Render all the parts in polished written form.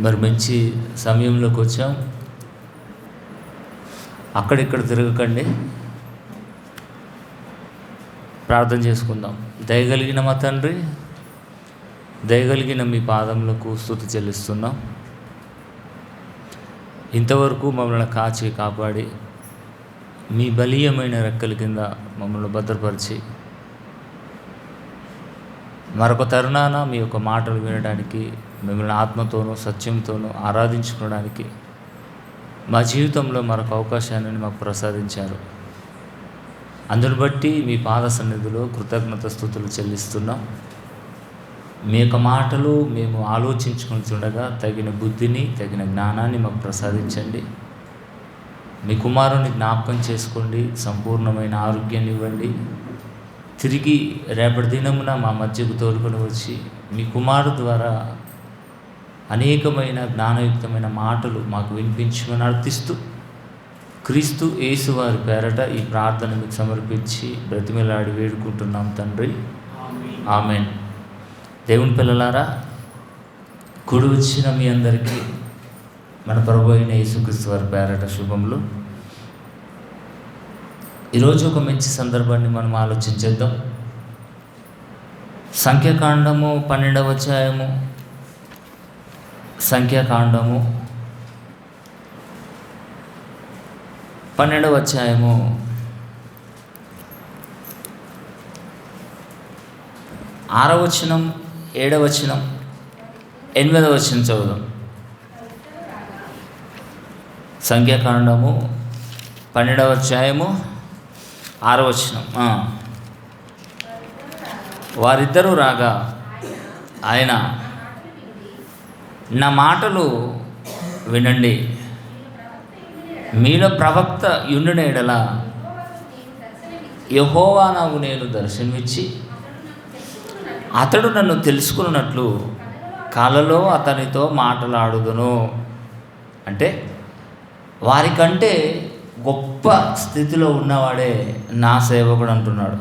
మరి మంచి సమయంలోకి వచ్చాం. అక్కడిక్కడ తిరగకండి, ప్రార్థన చేసుకుందాం. దయగలిగిన మా తండ్రి, దయగలిగిన మీ పాదములకు స్తుతి చెల్లిస్తున్నాం. ఇంతవరకు మమ్మల్ని కాచి కాపాడి మీ బలీయమైన రెక్కల కింద మమ్మల్ని భద్రపరిచి మరొక తరుణాన మీ యొక్క మాటలు వినడానికి, మిమ్మల్ని ఆత్మతోనూ సత్యంతోనూ ఆరాధించుకోవడానికి మా జీవితంలో మరొక అవకాశాన్ని మాకు ప్రసాదించారు. అందును బట్టి మీ పాద సన్నిధిలో కృతజ్ఞత స్తుతులు చెల్లిస్తున్నాం. మీ యొక్క మాటలు మేము ఆలోచించుకొని చూడగా తగిన బుద్ధిని, తగిన జ్ఞానాన్ని మాకు ప్రసాదించండి. మీ కుమారుని జ్ఞాపకం చేసుకోండి, సంపూర్ణమైన ఆరోగ్యాన్ని ఇవ్వండి. తిరిగి రేపటి దినమున మా మధ్యకు తోలుకొని వచ్చి మీ కుమారు ద్వారా అనేకమైన జ్ఞానయుక్తమైన మాటలు మాకు వినిపించమని అర్థిస్తూ క్రీస్తు యేసు వారి పేరట ఈ ప్రార్థన మీకు సమర్పించి బ్రతిమిలాడి వేడుకుంటున్నాం తండ్రి, ఆమేన్. దేవుని పిల్లలారా, కూడి వచ్చిన మీ అందరికీ మన ప్రభు అయిన యేసుక్రీస్తు వారి పేరట శుభములు. ఈరోజు ఒక మంచి సందర్భాన్ని మనం ఆలోచించేద్దాం. సంఖ్యాకాండము 12వ అధ్యాయము, సంఖ్యాకాండము 12వ అధ్యాయము 6వ వచనం, 7వ వచనం, 8వ వచనం చదువుదాం. సంఖ్యాకాండము 12వ అధ్యాయము 6వ వచనం. వారిద్దరూ రాగా ఆయన, నా మాటలు వినండి, మీలో ప్రవక్త యుండున ఎడల యెహోవా నాకు నేను దర్శనమిచ్చి అతడు నన్ను తెలుసుకున్నట్లు కలలో అతనితో మాట్లాడుదును. అంటే వారికంటే గొప్ప స్థితిలో ఉన్నవాడే నా సేవకుడు అంటున్నాడు.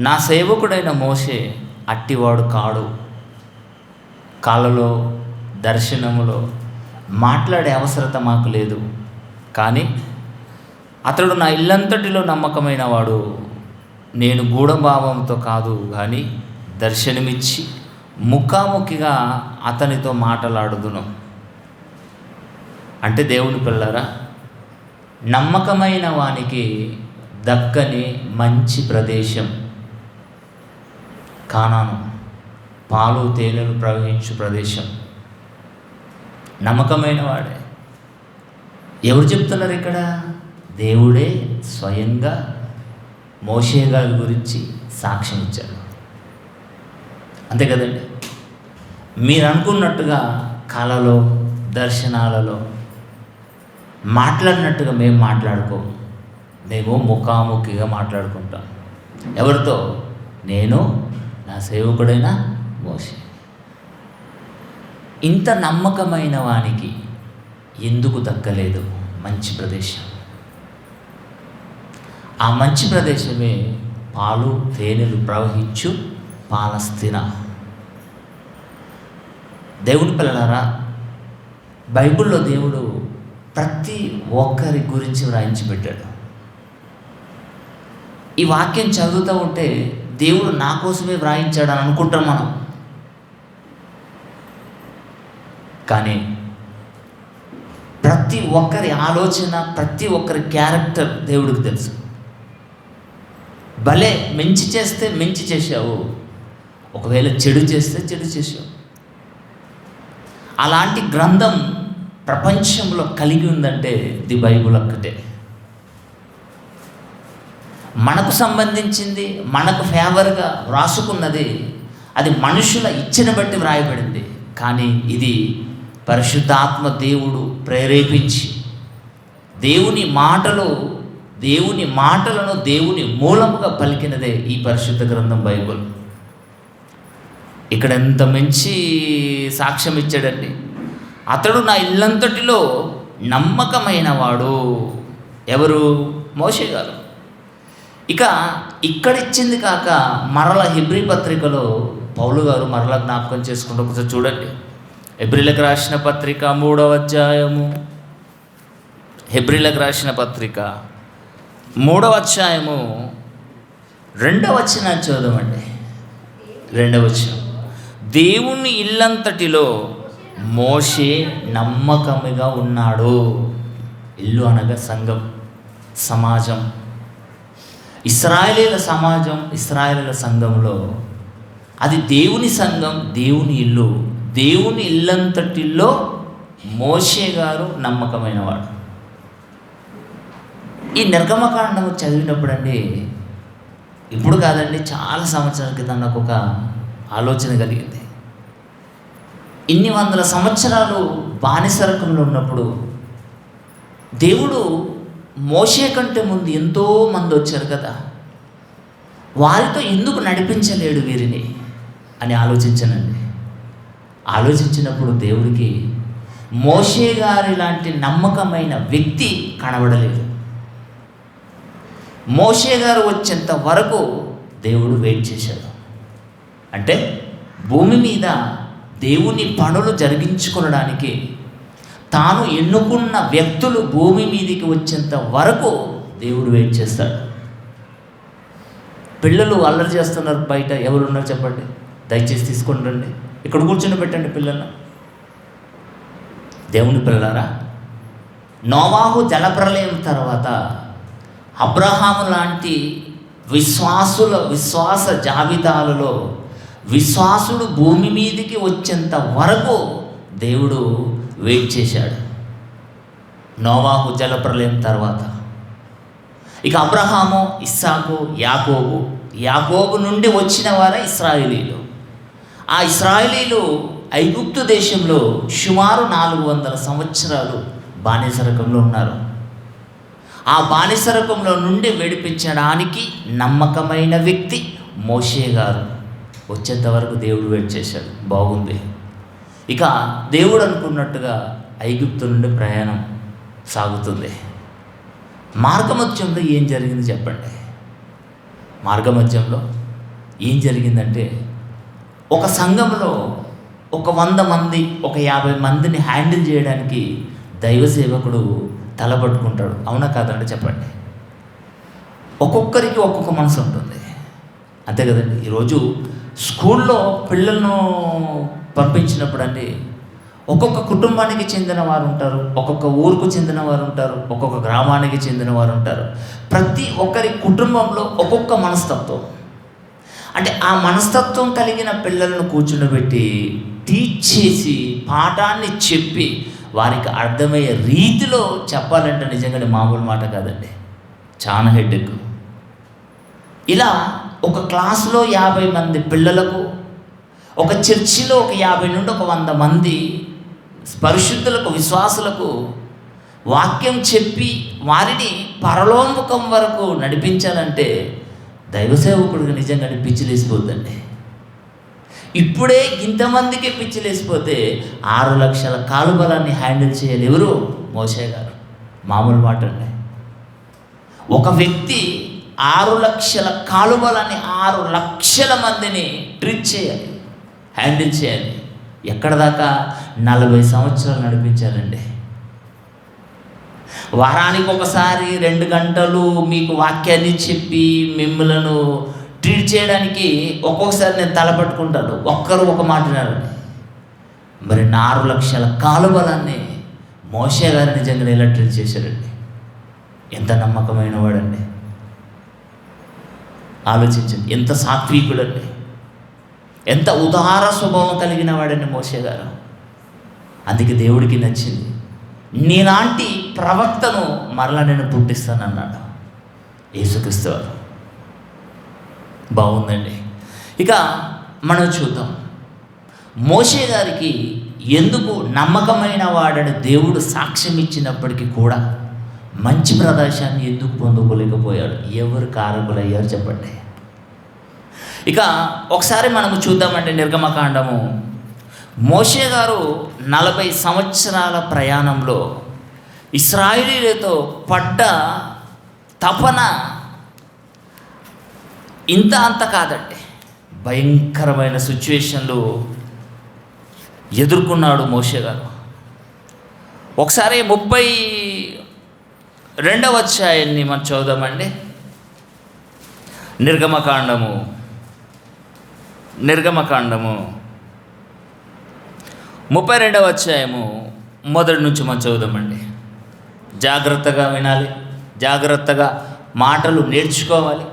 నా సేవకుడైన మోషే అట్టివాడు కాడు. కలలో, దర్శనములో మాట్లాడే అవసరత మాకు లేదు. కానీ అతడు నా ఇల్లంతటిలో నమ్మకమైన వాడు. నేను గూఢభావంతో కాదు కానీ దర్శనమిచ్చి ముఖాముఖిగా అతనితో మాట్లాడుదును. అంటే దేవుని పిల్లరా, నమ్మకమైన వానికి దక్కని మంచి ప్రదేశం కానాను, పాలు తేనెలు ప్రవహించు ప్రదేశం. నమ్మకమైన వాడే. ఎవరు చెప్తున్నారు ఇక్కడ? దేవుడే స్వయంగా మోషే గారి గురించి సాక్ష్యం ఇచ్చారు. అంతే కదండి. మీరు అనుకున్నట్టుగా కళలో, దర్శనాలలో మాట్లాడినట్టుగా మేము మాట్లాడుకోము. మేము ముఖాముఖిగా మాట్లాడుకుంటాం. ఎవరితో? నేను, నా సేవకుడైన మోషే. ఇంత నమ్మకమైన వానికి ఎందుకు దక్కలేదు మంచి ప్రదేశం? ఆ మంచి ప్రదేశమే పాలు తేనెలు ప్రవహించు పాలస్తీనా. దేవుని పిల్లలారా, బైబిల్లో దేవుడు ప్రతి ఒక్కరి గురించి వ్రాయించి పెట్టాడు. ఈ వాక్యం చదువుతూ ఉంటే దేవుడు నా కోసమే వ్రాయించాడని అనుకుంటాం మనం. కానీ ప్రతి ఒక్కరి ఆలోచన, ప్రతి ఒక్కరి క్యారెక్టర్ దేవుడికి తెలుసు. భలే మంచి చేస్తే మంచి చేశావు, ఒకవేళ చెడు చేస్తే చెడు చేశావు. అలాంటి గ్రంథం ప్రపంచంలో కలిగి ఉందంటే ది బైబుల్ ఒక్కటే. మనకు సంబంధించింది, మనకు ఫేవర్గా వ్రాసుకున్నది, అది మనుషుల ఇచ్చని బట్టి వ్రాయబడింది. కానీ ఇది పరిశుద్ధాత్మ దేవుడు ప్రేరేపించి దేవుని మాటలను దేవుని మూలముగా పలికినదే ఈ పరిశుద్ధ గ్రంథం బైబుల్. ఇక్కడ ఎంత మంచి సాక్ష్యం ఇచ్చాడండి. అతడు నా ఇల్లంతటిలో నమ్మకమైన వాడు. ఎవరు? మోషే గారు. ఇక ఇక్కడిచ్చింది కాక మరల హెబ్రీ పత్రికలో పౌలు గారు మరలా జ్ఞాపకం చేసుకుంటూ ఒకసారి చూడండి. హెబ్రీలకు రాసిన పత్రిక 3వ అధ్యాయము, హెబ్రీలకు రాసిన పత్రిక 3వ అధ్యాయము 2వ వచనాన్ని చదువుదామండి. 2వ వచనం, దేవుని ఇల్లంతటిలో మోషే నమ్మకముగా ఉన్నాడు. ఇల్లు అనగా సంఘం, సమాజం, ఇశ్రాయేలీయుల సమాజం, ఇశ్రాయేలీయుల సంఘంలో అది దేవుని సంఘం, దేవుని ఇల్లు. దేవుని ఇల్లంతటిలో మోషే గారు నమ్మకమైన వాడు. ఈ నిర్గమకాండం చదివినప్పుడు అండి, ఇప్పుడు కాదండి, చాలా సంవత్సరాల క్రితం నాకు ఒక ఆలోచన కలిగింది. ఇన్ని వందల సంవత్సరాలు బానిసరకంలో ఉన్నప్పుడు దేవుడు మోషే కంటే ముందు ఎంతో మంది వచ్చారు కదా, వారితో ఎందుకు నడిపించలేడు వీరిని అని ఆలోచించానండి. ఆలోచించినప్పుడు దేవుడికి మోషే గారి లాంటి నమ్మకమైన వ్యక్తి కనబడలేదు. మోషే గారు వచ్చేంత వరకు దేవుడు వెయిట్ చేశాడు. అంటే భూమి మీద దేవుని పనులు జరిగించుకోవడానికి తాను ఎన్నుకున్న వ్యక్తులు భూమి మీదకి వచ్చేంత వరకు దేవుడు వెయిట్ చేస్తాడు. పిల్లలు అల్లరి చేస్తున్నారు, బయట ఎవరున్నారు చెప్పండి, దయచేసి తీసుకొని రండి, ఇక్కడ కూర్చొని పెట్టండి పిల్లలను. దేవుని పిల్లలారా, నోవాహు జలప్రలయం తర్వాత అబ్రహాము లాంటి విశ్వాస జాబితాలలో విశ్వాసుడు భూమి మీదకి వచ్చేంత వరకు దేవుడు వెయిట్ చేశాడు. నోవాహు జలప్రలయం తర్వాత ఇక అబ్రహాము, ఇస్సాకు, యాకోబు నుండి వచ్చిన వారే ఇశ్రాయేలీయులు. ఆ ఇశ్రాయేలీయులు ఐగుప్తు దేశంలో సుమారు 400 సంవత్సరాలు బానిసరకంలో ఉన్నారు. ఆ బానిసరకంలో నుండి విడిపించడానికి నమ్మకమైన వ్యక్తి మోషే గారు. వచ్చేంత వరకు దేవుడు వెయిట్ చేశాడు. బాగుంది. ఇక దేవుడు అనుకున్నట్టుగా ఐగుప్తు నుండి ప్రయాణం సాగుతుంది. మార్గమధ్యంలో ఏం జరిగింది చెప్పండి. మార్గమధ్యంలో ఏం జరిగిందంటే, ఒక సంఘంలో ఒక 100 మంది, ఒక 50 మందిని హ్యాండిల్ చేయడానికి దైవ సేవకుడు తలపట్టుకుంటాడు. అవునా కాదండి చెప్పండి. ఒక్కొక్కరికి ఒక్కొక్క మనసు ఉంటుంది, అంతే కదండి. ఈరోజు స్కూల్లో పిల్లలను పంపించినప్పుడు అండి, ఒక్కొక్క కుటుంబానికి చెందిన వారు ఉంటారు, ఒక్కొక్క ఊరుకు చెందిన వారు ఉంటారు, ఒక్కొక్క గ్రామానికి చెందిన వారు ఉంటారు. ప్రతి ఒక్కరి కుటుంబంలో ఒక్కొక్క మనస్తత్వం. అంటే ఆ మనస్తత్వం కలిగిన పిల్లలను కూర్చుండబెట్టి టీచ్ చేసి పాఠాన్ని చెప్పి వారికి అర్థమయ్యే రీతిలో చెప్పాలంటే నిజంగానే మామూలు మాట కాదండి, చాలా హెడ్ఏక్. ఇలా ఒక క్లాసులో 50 మంది పిల్లలకు, ఒక చర్చిలో ఒక 50 నుండి ఒక 100 మంది పరిశుద్ధులకు, విశ్వాసులకు వాక్యం చెప్పి వారిని పరలోముఖం వరకు నడిపించాలంటే దైవసేవకుడికి నిజంగా పిచ్చిలేసిపోద్దండి. ఇప్పుడే ఇంతమందికి పిచ్చిలేసిపోతే 6 లక్షల కాలుబలాన్ని హ్యాండిల్ చేయాలి ఎవరు? మోషే గారు. మామూలు మాట అండి. ఒక వ్యక్తి 6 లక్షల కాలుబలాన్ని 6 లక్షల మందిని ట్రీట్ చేయాలి, హ్యాండిల్ చేయాలి. ఎక్కడ దాకా? 40 సంవత్సరాలు నడిపించాలండి. వారానికి ఒకసారి 2 గంటలు మీకు వాక్యాన్ని చెప్పి మిమ్మలను ట్రీట్ చేయడానికి ఒక్కొక్కసారి నేను తలపట్టుకుంటాను. ఒక్కరు ఒక మాట వినాలండి. మరి 6 లక్షల కాలుబలాన్ని మోషే గారు నిజంగా ఎలా ట్రీట్ చేశారండి. ఎంత నమ్మకమైన వాడండి. ఆలోచించండి, ఎంత సాత్వికుడండి, ఎంత ఉదార స్వభావం కలిగిన వాడండి మోషే గారు. అందుకే దేవుడికి నచ్చింది. నీలాంటి ప్రవక్తను మరలా నేను పుట్టిస్తానన్నాడు యేసుక్రీస్తు వారు. బాగుందండి. ఇక మనం చూద్దాం, మోషే గారికి ఎందుకు నమ్మకమైన వాడని దేవుడు సాక్ష్యం ఇచ్చినప్పటికీ కూడా మంచి ప్రదేశాన్ని ఎందుకు పొందుకోలేకపోయాడు? ఎవరు కారకులయ్యారు చెప్పండి. ఇక ఒకసారి మనము చూద్దామంటే నిర్గమకాండము. మోషే గారు 40 సంవత్సరాల ప్రయాణంలో ఇశ్రాయేలీయులతో పడ్డ తపన ఇంత అంత కాదండి. భయంకరమైన సిచ్యువేషన్లు ఎదుర్కొన్నాడు మోషే గారు. ఒకసారి 32వ అధ్యాయాన్ని మనం చదువుదామండి. నిర్గమకాండము 32వ అధ్యాయము మొదటి నుంచి మనం చదువుదామండి. జాగ్రత్తగా వినాలి, జాగ్రత్తగా మాటలు నేర్చుకోవాలి.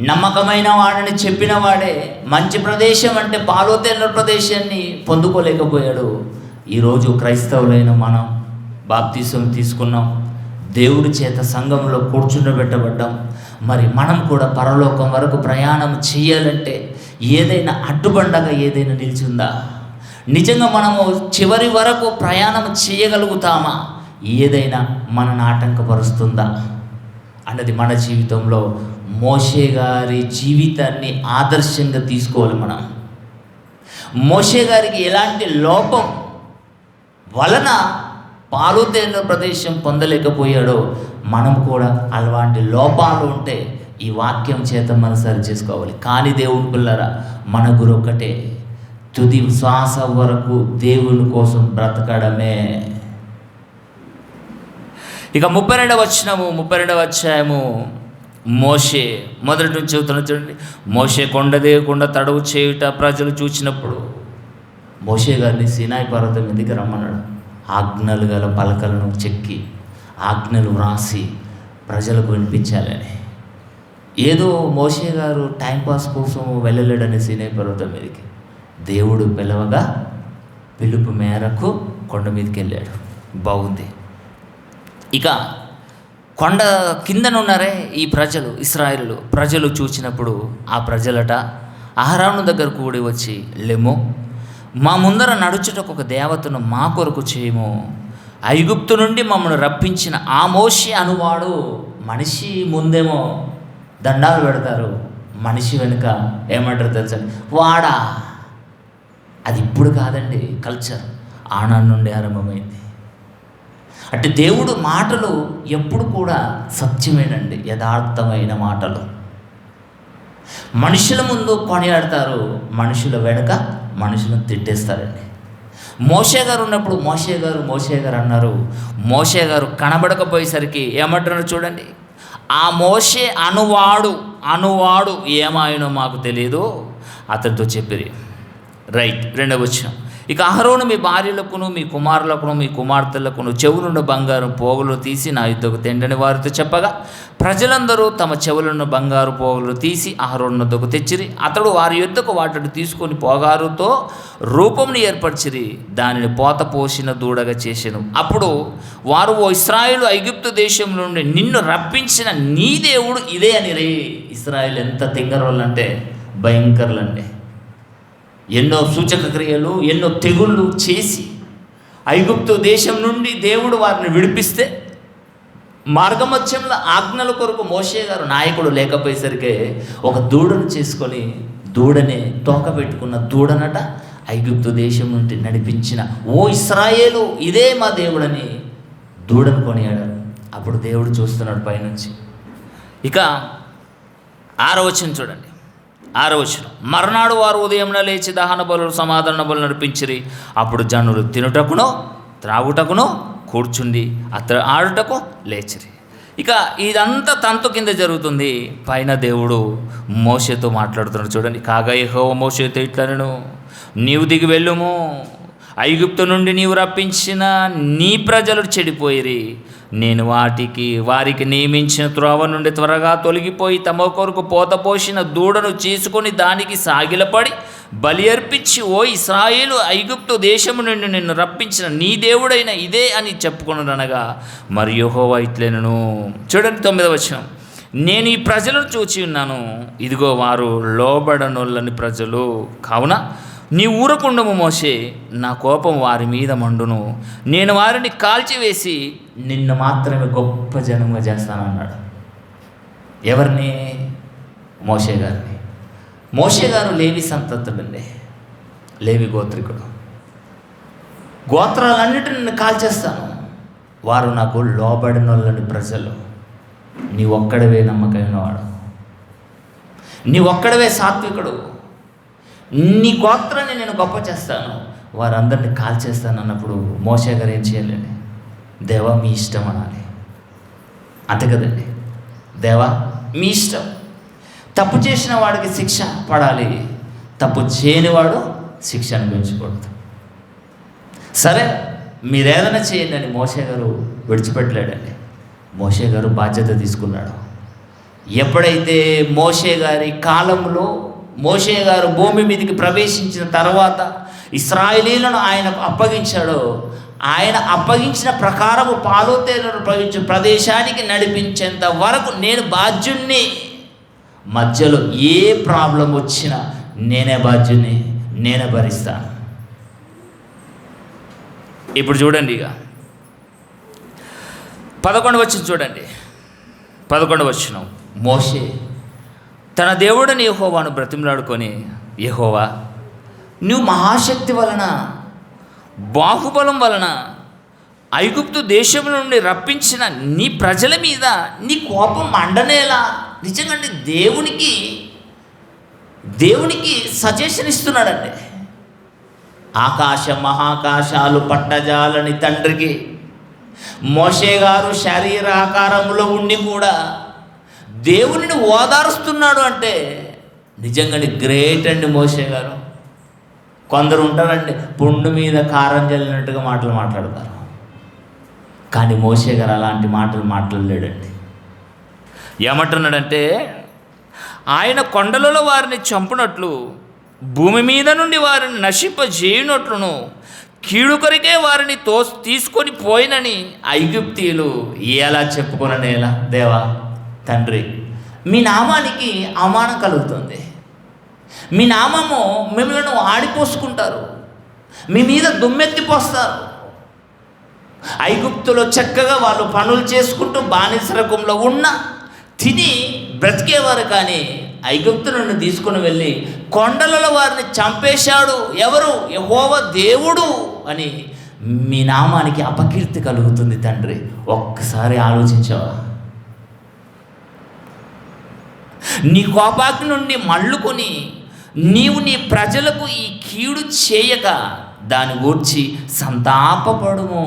నమ్మకమైన వాడిని చెప్పిన వాడే మంచి ప్రదేశం అంటే పాలోతేళ్ల ప్రదేశాన్ని పొందుకోలేకపోయాడు. ఈరోజు క్రైస్తవులైన మనం బాప్తిసం తీసుకున్నాం, దేవుడి చేత సంఘంలో కూర్చుండబెట్టబడ్డాం. మరి మనం కూడా పరలోకం వరకు ప్రయాణం చేయాలంటే ఏదైనా అడ్డుబండగా ఏదైనా నిలిచిందా? నిజంగా మనము చివరి వరకు ప్రయాణం చేయగలుగుతామా? ఏదైనా మనని ఆటంకపరుస్తుందా అన్నది మన జీవితంలో మోషే గారి జీవితాన్ని ఆదర్శంగా తీసుకోవాలి. మనం మోషే గారికి ఎలాంటి లోపం వలన పాలుతేళ్ల ప్రదేశం పొందలేకపోయాడో మనం కూడా అలాంటి లోపాలు ఉంటే ఈ వాక్యం చేత మనం సరి చేసుకోవాలి. కానీ దేవుని పిల్లరా, మన గురి ఒక్కటే, తుది శ్వాస వరకు దేవుని కోసం బ్రతకడమే. ఇక 32వ అధ్యాయము మోషే మొదటి నుంచి చదువుతున్న చూడండి. మోషే కొండ తడవు చేయుట ప్రజలు చూచినప్పుడు మోషే గారిని సీనాయి పర్వతం మీదకి రమ్మన్నాడు. ఆజ్ఞలు గల పలకలను చెక్కి ఆజ్ఞలు వ్రాసి ప్రజలకు వినిపించాలని. ఏదో మోషే గారు టైంపాస్ కోసం వెళ్ళలేడని సీనాయి పర్వతం మీదకి. దేవుడు పిలవగా పిలుపు మేరకు కొండ మీదకి వెళ్ళాడు. బాగుంది. ఇక కొండ కిందనున్నారే ఈ ప్రజలు, ఇశ్రాయేలు ప్రజలు చూచినప్పుడు ఆ ప్రజలట అహరోను దగ్గర కూడి వచ్చి, లెమ్ము, మా ముందర నడుచుటకు ఒక దేవతను మా కొరకు చేయము. ఐగుప్తు నుండి మమ్మల్ని రప్పించిన ఆ మోషే అనువాడు. మనిషి ముందేమో దండాలు పెడతారు, మనిషి వెనుక ఏమంటారు తెలుసా? వాడా. అది ఇప్పుడు కాదండి, కల్చర్ ఆనాడు నుండి ఆరంభమైంది. అంటే దేవుడు మాటలు ఎప్పుడు కూడా సత్యమేనండి, యథార్థమైన మాటలు. మనుషుల ముందు కొనియాడతారు, మనుషుల వెనుక మనుషులను తిట్టేస్తారండి. మోషే గారు ఉన్నప్పుడు మోషే గారు అన్నారు. మోషే గారు కనబడకపోయేసరికి ఏమంటున్నారు చూడండి. ఆ మోషే అనువాడు ఏమాయనో మాకు తెలియదు, అతనితో చెప్పిరి. రైట్. 2వ వచనం. ఇక అహరోను మీ భార్యలకును మీ కుమారులకును మీ కుమార్తెలకును చెవులున్న బంగారు పోగులు తీసి నా యుద్ధకు తెండని వారితో చెప్పగా ప్రజలందరూ తమ చెవులను బంగారు పోగులు తీసి అహరోను వద్దకు తెచ్చిరి. అతడు వారి యుద్ధకు వాటిని తీసుకొని పోగారుతో రూపంని ఏర్పరిచిరి, దానిని పోత పోసిన దూడగా చేసెను. అప్పుడు వారు, ఓ ఇశ్రాయేలు, ఐగుప్తు దేశం నుండి నిన్ను రప్పించిన నీ దేవుడు ఇదే అని రే. ఇశ్రాయేలు ఎంత తింగరోళ్ళంటే భయంకరులండి. ఎన్నో సూచక క్రియలు, ఎన్నో తెగుళ్ళు చేసి ఐగుప్తు దేశం నుండి దేవుడు వారిని విడిపిస్తే మార్గమధ్యంలో ఆజ్ఞల కొరకు మోషే గారు నాయకుడు లేకపోయేసరికి ఒక దూడను చేసుకొని, దూడనే తోక పెట్టుకున్న దూడనట ఐగుప్తు దేశం నుండి నడిపించిన ఓ ఇశ్రాయేలు ఇదే మా దేవుడని దూడను కొనియాడారు. అప్పుడు దేవుడు చూస్తున్నాడు పైనుంచి. ఇక 6వ వచనం చూడండి. 6వ వచనం. మర్నాడు వారు ఉదయంలో లేచి దహన బలులు సమాధాన బలు నడిపించిరి. అప్పుడు జనులు తినుటకును త్రాగుటకును కూర్చుండి ఆడుటకు లేచిరి. ఇక ఇదంతా తంతు కింద జరుగుతుంది. పైన దేవుడు మోషేతో మాట్లాడుతున్నాడు చూడండి. కాగా యెహోవా మోషేతో ఇట్లనెను, నీవు దిగి వెళ్ళుము, ఐగుప్తు నుండి నీవు రప్పించిన నీ ప్రజలు చెడిపోయిరి. నేను వారికి నియమించిన త్రోవ నుండి త్వరగా తొలగిపోయి తమ కొరకు పోత పోసిన దూడను చేసుకొని దానికి సాగిలపడి బలి అర్పించి, ఓ ఇశ్రాయేలు, ఐగుప్తు దేశము నుండి నిన్ను రప్పించిన నీ దేవుడైన ఇదే అని చెప్పుకొననగా మరి యెహోవా ఇట్లనెను. చూడండి 9వ వచనం. నేను ఈ ప్రజలను చూచి ఉన్నాను, ఇదిగో వారు లోబడనొల్లని ప్రజలు, కావున నీ ఊరకుండము మోషే, నా కోపం వారి మీద మండును, నేను వారిని కాల్చివేసి నిన్ను మాత్రమే గొప్ప జనంగా చేస్తానన్నాడు. ఎవరిని? మోషే గారిని. మోషే గారు లేవి సంతతుడండి, లేవి గోత్రికుడు. గోత్రాలన్నిటిని నేను కాల్చేస్తాను, వారు నాకు లోబడినోళ్ళని ప్రజలు. నీ ఒక్కడవే నమ్మకమైన వాడు, నీ ఒక్కడవే సాత్వికుడు, నీ గోత్రాన్ని నేను గొప్ప చేస్తాను, వారందరిని కాల్చేస్తాను అన్నప్పుడు మోషే గారు ఏం చేయాలండి? దేవా మీ ఇష్టం అనాలి. అంతే కదండి, దేవా మీ ఇష్టం. తప్పు చేసిన వాడికి శిక్ష పడాలి, తప్పు చేయనివాడు శిక్ష అనుభవించకూడదు. సరే మీరేదైనా చేయండి అని మోషే గారు విడిచిపెట్టలేడండి. మోషే గారు బాధ్యత తీసుకున్నాడు. ఎప్పుడైతే మోషే గారి కాలంలో మోషే గారు భూమి మీదకి ప్రవేశించిన తర్వాత ఇశ్రాయేలీయులను ఆయనకు అప్పగించాడో, ఆయన అప్పగించిన ప్రకారము పాలోతేనెలు ప్రవహించే ప్రదేశానికి నడిపించేంత వరకు నేను బాధ్యుణ్ణి. మధ్యలో ఏ ప్రాబ్లం వచ్చినా నేనే బాధ్యుణ్ణి, నేనే భరిస్తాను. ఇప్పుడు చూడండి, ఇక 11వ వచనం చూడండి. 11వ వచనం, మోషే తన దేవుడని యెహోవాను బ్రతిమలాడుకొని, యెహోవా నువ్వు మహాశక్తి వలన బాహుబలం వలన ఐగుప్తు దేశం నుండి రప్పించిన నీ ప్రజల మీద నీ కోపం మండనేలా. నిజంగా దేవునికి సజెషన్ ఇస్తున్నాడండి. ఆకాశ మహాకాశాలు పట్టజాలని తండ్రికి మోషే గారు శరీరాకారంలో ఉండి కూడా దేవునిని ఓదారుస్తున్నాడు అంటే నిజంగానే గ్రేట్ అండి మోషే గారు. కొందరు ఉంటారండి, పుండు మీద కారం చల్లినట్టుగా మాటలు మాట్లాడతారు. కానీ మోషే గారు అలాంటి మాటలు మాట్లాడలేడండి. ఏమంటున్నాడంటే, ఆయన కొండలలో వారిని చంపునట్లు భూమి మీద నుండి వారిని నశింపజేయునట్లును కీడు కొరికే వారిని తీసుకొని పోయినని ఐగుప్తీయులు ఎలా చెప్పుకొననేలా. దేవా తండ్రి, మీ నామానికి అవమానం కలుగుతుంది. మీ నామము మిమ్మల్ని ఆడిపోసుకుంటారు, మీ మీద దుమ్మెత్తిపోస్తారు. ఐగుప్తులో చక్కగా వాళ్ళు పనులు చేసుకుంటూ బానిసరకంలో ఉన్న తిని బ్రతికేవారు. కానీ ఐగుప్తు నుండి తీసుకుని వెళ్ళి కొండలలో వారిని చంపేశాడు ఎవరు? యెహోవా దేవుడు అని మీ నామానికి అపకీర్తి కలుగుతుంది. తండ్రి ఒక్కసారి ఆలోచించావా? నీ కోపాగ్ని నుండి మళ్ళుకొని నీవు నీ ప్రజలకు ఈ కీడు చేయక దాని గూర్చి సంతాపపడుము.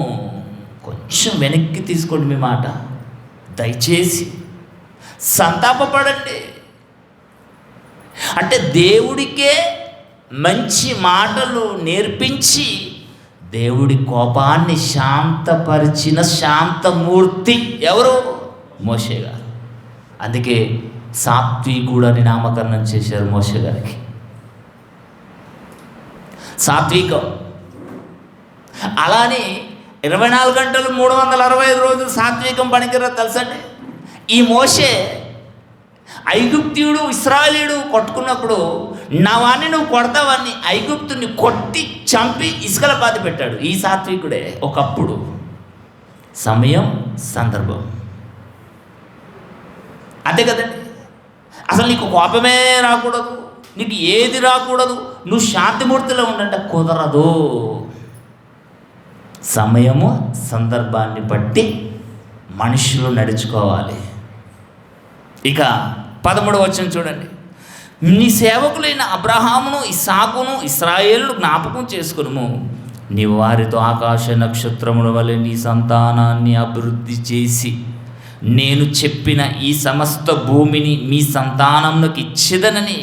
కొంచెం వెనక్కి తీసుకోండి మీ మాట, దయచేసి సంతాపపడండి. అంటే దేవుడికే మంచి మాటలు నేర్పించి దేవుడి కోపాన్ని శాంతపరిచిన శాంతమూర్తి ఎవరు? మోషే గారు. అందుకే సాత్వికుడని నామకరణం చేశారు మోషే గారికి. సాత్వికం. అలానే 24 గంటలు 365 రోజులు సాత్వికం పనికిరా తెలుసండి. ఈ మోషే ఐగుప్తీయుడు ఇశ్రాయేలీయుడు కొట్టుకున్నప్పుడు నా వాణ్ణి నువ్వు కొడతావని ఐగుప్తుని కొట్టి చంపి ఇసుకల పాతి పెట్టాడు. ఈ సాత్వికుడే ఒకప్పుడు. సమయం సందర్భం అంతే కదండి. అసలు నీకు కోపమే రాకూడదు, నీకు ఏది రాకూడదు, నువ్వు శాంతిమూర్తిలో ఉండంటే కుదరదు. సమయము సందర్భాన్ని బట్టి మనుషులు నడుచుకోవాలి. ఇక 13వ వచనం చూడండి. నీ సేవకులైన అబ్రహామును ఇస్సాకును ఇశ్రాయేలును జ్ఞాపకం చేసుకును. నీ వారితో ఆకాశ నక్షత్రముల వలె నీ సంతానాన్ని అభివృద్ధి చేసి నేను చెప్పిన ఈ సమస్త భూమిని మీ సంతానమునకు ఇచ్చేదనని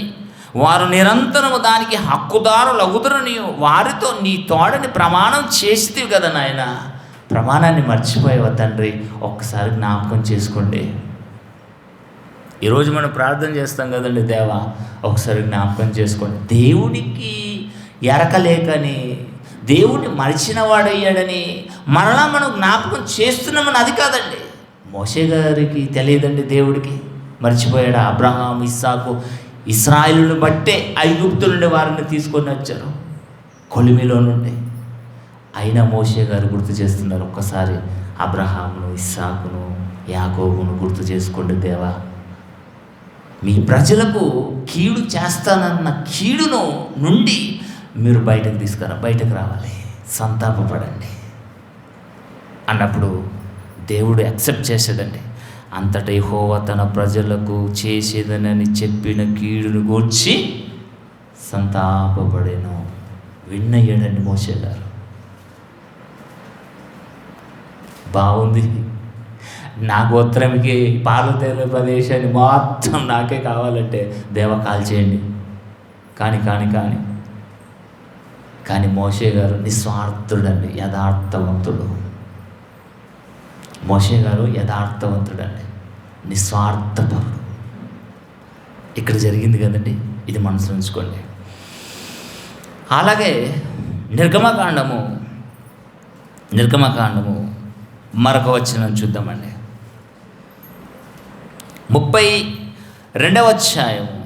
వారు నిరంతరము దానికి హక్కుదారులగుదురని వారితో నీ తోడని ప్రమాణం చేసితివి కదా నాయన. ప్రమాణాన్ని మర్చిపోయావా తండ్రి? ఒక్కసారి జ్ఞాపకం చేసుకోండి. ఈరోజు మనం ప్రార్థన చేస్తాం కదండి, దేవా ఒకసారి జ్ఞాపకం చేసుకోండి. దేవుడికి ఎరకలేకని, దేవుడిని మరిచిన వాడయ్యాడని మరలా మనం జ్ఞాపకం చేస్తున్నామని అది కాదండి. మోషే గారికి తెలియదండి దేవుడికి. మర్చిపోయాడు. అబ్రహాం ఇస్సాకు ఇశ్రాయేలును బట్టే ఐగుప్తు నుండి వారిని తీసుకొని వచ్చారు, కొలిమిలో నుండి. అయినా మోషే గారు గుర్తు చేస్తున్నారు. ఒక్కసారి అబ్రహామును ఇస్సాకును యాకోబును గుర్తు చేసుకోండి దేవా. మీ ప్రజలకు కీడు చేస్తానన్న కీడును నుండి మీరు బయటకు రావాలి, సంతాపపడండి అన్నప్పుడు దేవుడు యాక్సెప్ట్ చేసేదండి. అంతటా యెహోవా తన ప్రజలకు చేసేదనని చెప్పిన కీడును గూర్చి సంతాపపడెను. విన్నయ్యాడండి మోషే గారు. బాగుంది, నా గోత్రంకి పాలు తేలే ప్రదేశాన్ని మొత్తం నాకే కావాలంటే దేవ కాల్చేయండి. కానీ మోషే గారు నిస్వార్థుడండి, యథార్థవంతుడు. మోషే గారు యథార్థవంతుడండి, నిస్వార్థపరుడు. ఇక్కడ జరిగింది కదండి, ఇది మనసులో ఉంచుకోండి. అలాగే నిర్గమకాండము మరొక వచనం చూద్దామండి. 32వ అధ్యాయము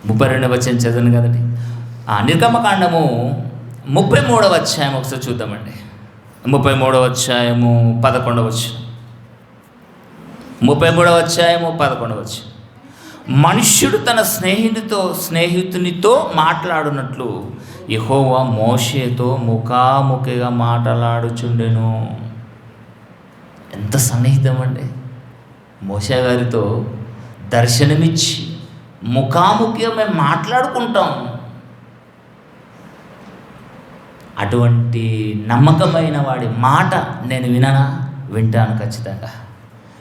32వ వచనం చదవను కదండి. నిర్గమకాండము 33వ అధ్యాయం ఒకసారి చూద్దామండి. 33వ అధ్యాయము 11వ వచనం. 33వ అధ్యాయము 11వ వచనం. మనుష్యుడు తన స్నేహితునితో మాట్లాడునట్లు యెహోవా మోషేతో ముఖాముఖిగా మాట్లాడుచుండెను. ఎంత సన్నిహితం అండి! మోషే గారితో దర్శనమిచ్చి ముఖాముఖిగా మేము మాట్లాడుకుంటాం. అటువంటి నమ్మకమైన వాడి మాట నేను వింటాను ఖచ్చితంగా.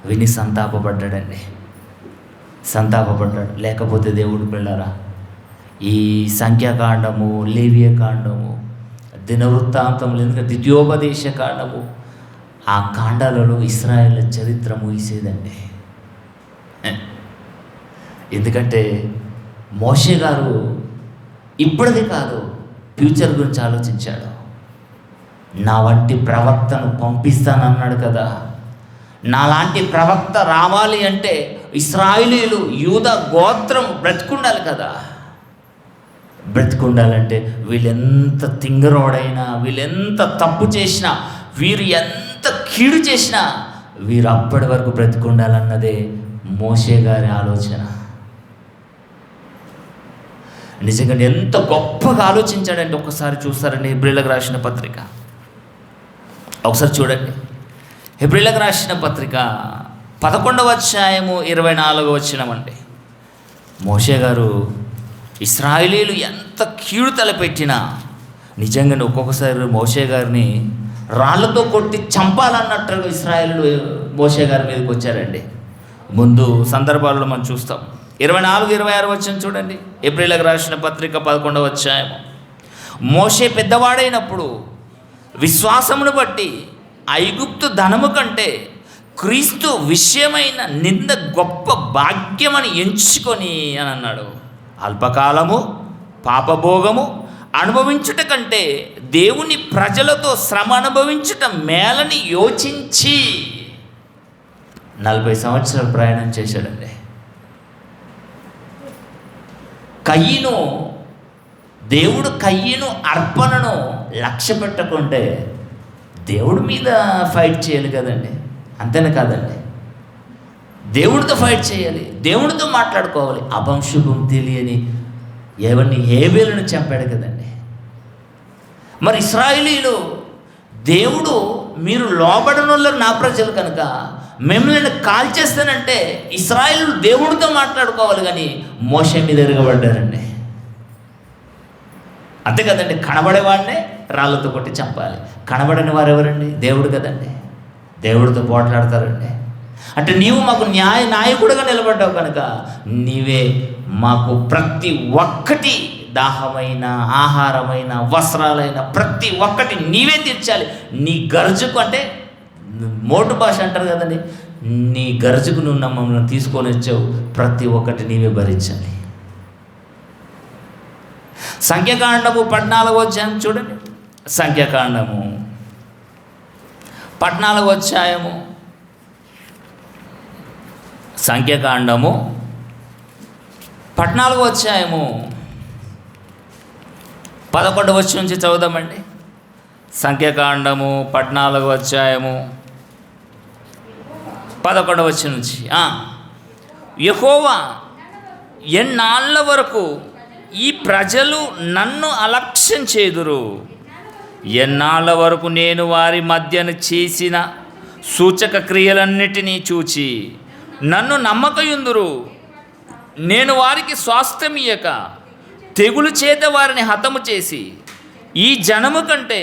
విని సంతాపపడ్డాడండి. లేకపోతే దేవుడు పిల్లరా, ఈ సంఖ్యాకాండము, లేవియకాండము, దినవృత్తాంతములు, ఎందుకంటే ద్వితీయోపదేశ కాండము, ఆ కాండాలలో ఇశ్రాయేల్ చరిత్ర ముగిసేదండి. ఎందుకంటే మోషే గారు ఇప్పటిది కాదు, ఫ్యూచర్ గురించి ఆలోచించాడు. నా వంటి ప్రవక్తను పంపిస్తానన్నాడు కదా. నాలాంటి ప్రవక్త రావాలి అంటే ఇశ్రాయేలీయులు, యూదా గోత్రం బ్రతికుండాలి కదా. బ్రతికుండాలంటే వీళ్ళెంత తింగరోడైనా, వీళ్ళెంత తప్పు చేసినా, వీరు ఎంత కీడు చేసినా వీరు అప్పటి వరకు బ్రతికుండాలన్నదే మోషే గారి ఆలోచన. నిజంగా ఎంత గొప్పగా ఆలోచించాడంటే ఒకసారి చూస్తారండి. హెబ్రీయులకు రాసిన పత్రిక ఒకసారి చూడండి. హెబ్రీయులకు రాసిన పత్రిక 11వ అధ్యాయము 24వ వచనం అండి. మోషే గారు ఇశ్రాయేలీయులు ఎంత కీడు తలపెట్టినా నిజంగానే ఒక్కొక్కసారి మోషే గారిని రాళ్ళతో కొట్టి చంపాలన్నట్టుగా ఇశ్రాయేలీయులు మోషే గారి మీదకి వచ్చారండి. ముందు సందర్భాల్లో మనం చూస్తాం. 24-26 వచనం చూడండి. హెబ్రీయులకు రాసిన పత్రిక 11వ అధ్యాయము. మోషే పెద్దవాడైనప్పుడు విశ్వాసమును బట్టి ఐగుప్తు ధనము కంటే క్రీస్తు విషయమైన నింద గొప్ప భాగ్యమని ఎంచుకొని అని అన్నాడు. అల్పకాలము పాపభోగము అనుభవించుట కంటే దేవుని ప్రజలతో శ్రమ అనుభవించుట మేలని యోచించి 40 సంవత్సరాలు ప్రయాణం చేశాడండి. దేవుడు కయ్యను అర్పణను లక్ష్య పెట్టకుంటే దేవుడి మీద ఫైట్ చేయాలి కదండి. అంతేనే కాదండి, దేవుడితో ఫైట్ చేయాలి, దేవుడితో మాట్లాడుకోవాలి. అభంశుభం తెలియని హేబేలును చంపాడు కదండి. మరి ఇశ్రాయేలీయులు, దేవుడు మీరు లోబడనోళ్ళు నా ప్రజలు కనుక మిమ్మల్ని కాల్చేస్తానంటే ఇశ్రాయేలీయులు దేవుడితో మాట్లాడుకోవాలి, కానీ మోషే మీద ఎరగబడ్డారండి. అంతే కదండి. కనబడేవాడినే రాళ్ళతో కొట్టి చంపాలి. కనబడని వారు ఎవరండి? దేవుడు కదండి. దేవుడితో పోట్లాడతారండి. అంటే నీవు మాకు నాయకుడిగా నిలబడ్డావు కనుక నీవే మాకు ప్రతి ఒక్కటి, దాహమైన, ఆహారమైన, వస్త్రాలైన ప్రతి ఒక్కటి నీవే తీర్చాలి. నీ గర్జుకు, అంటే మోటు భాష అంటారు కదండి, నీ గర్జుకు నువ్వు మమ్మల్ని తీసుకొని వచ్చావు, ప్రతి ఒక్కటి నీవే భరించాలి. సంఖ్యాకాండము 14వ అధ్యాయం చూడండి. సంఖ్యాకాండము 14వ అధ్యాయము, సంఖ్యాకాండము 14వ అధ్యాయము 11వ వచనం నుంచి చదువుదామండి. సంఖ్యాకాండము 14వ అధ్యాయము 11వ వచనం నుంచి. యెహోవా, ఎన్నాళ్ళ వరకు ఈ ప్రజలు నన్ను అలక్ష్యం చేదురు? ఎన్నాళ్ళ వరకు నేను వారి మధ్యన చేసిన సూచక క్రియలన్నిటినీ చూచి నన్ను నమ్మకయుందురు? నేను వారికి స్వాస్థ్యమియ్యక తెగులు చేత వారిని హతము చేసి ఈ జనము కంటే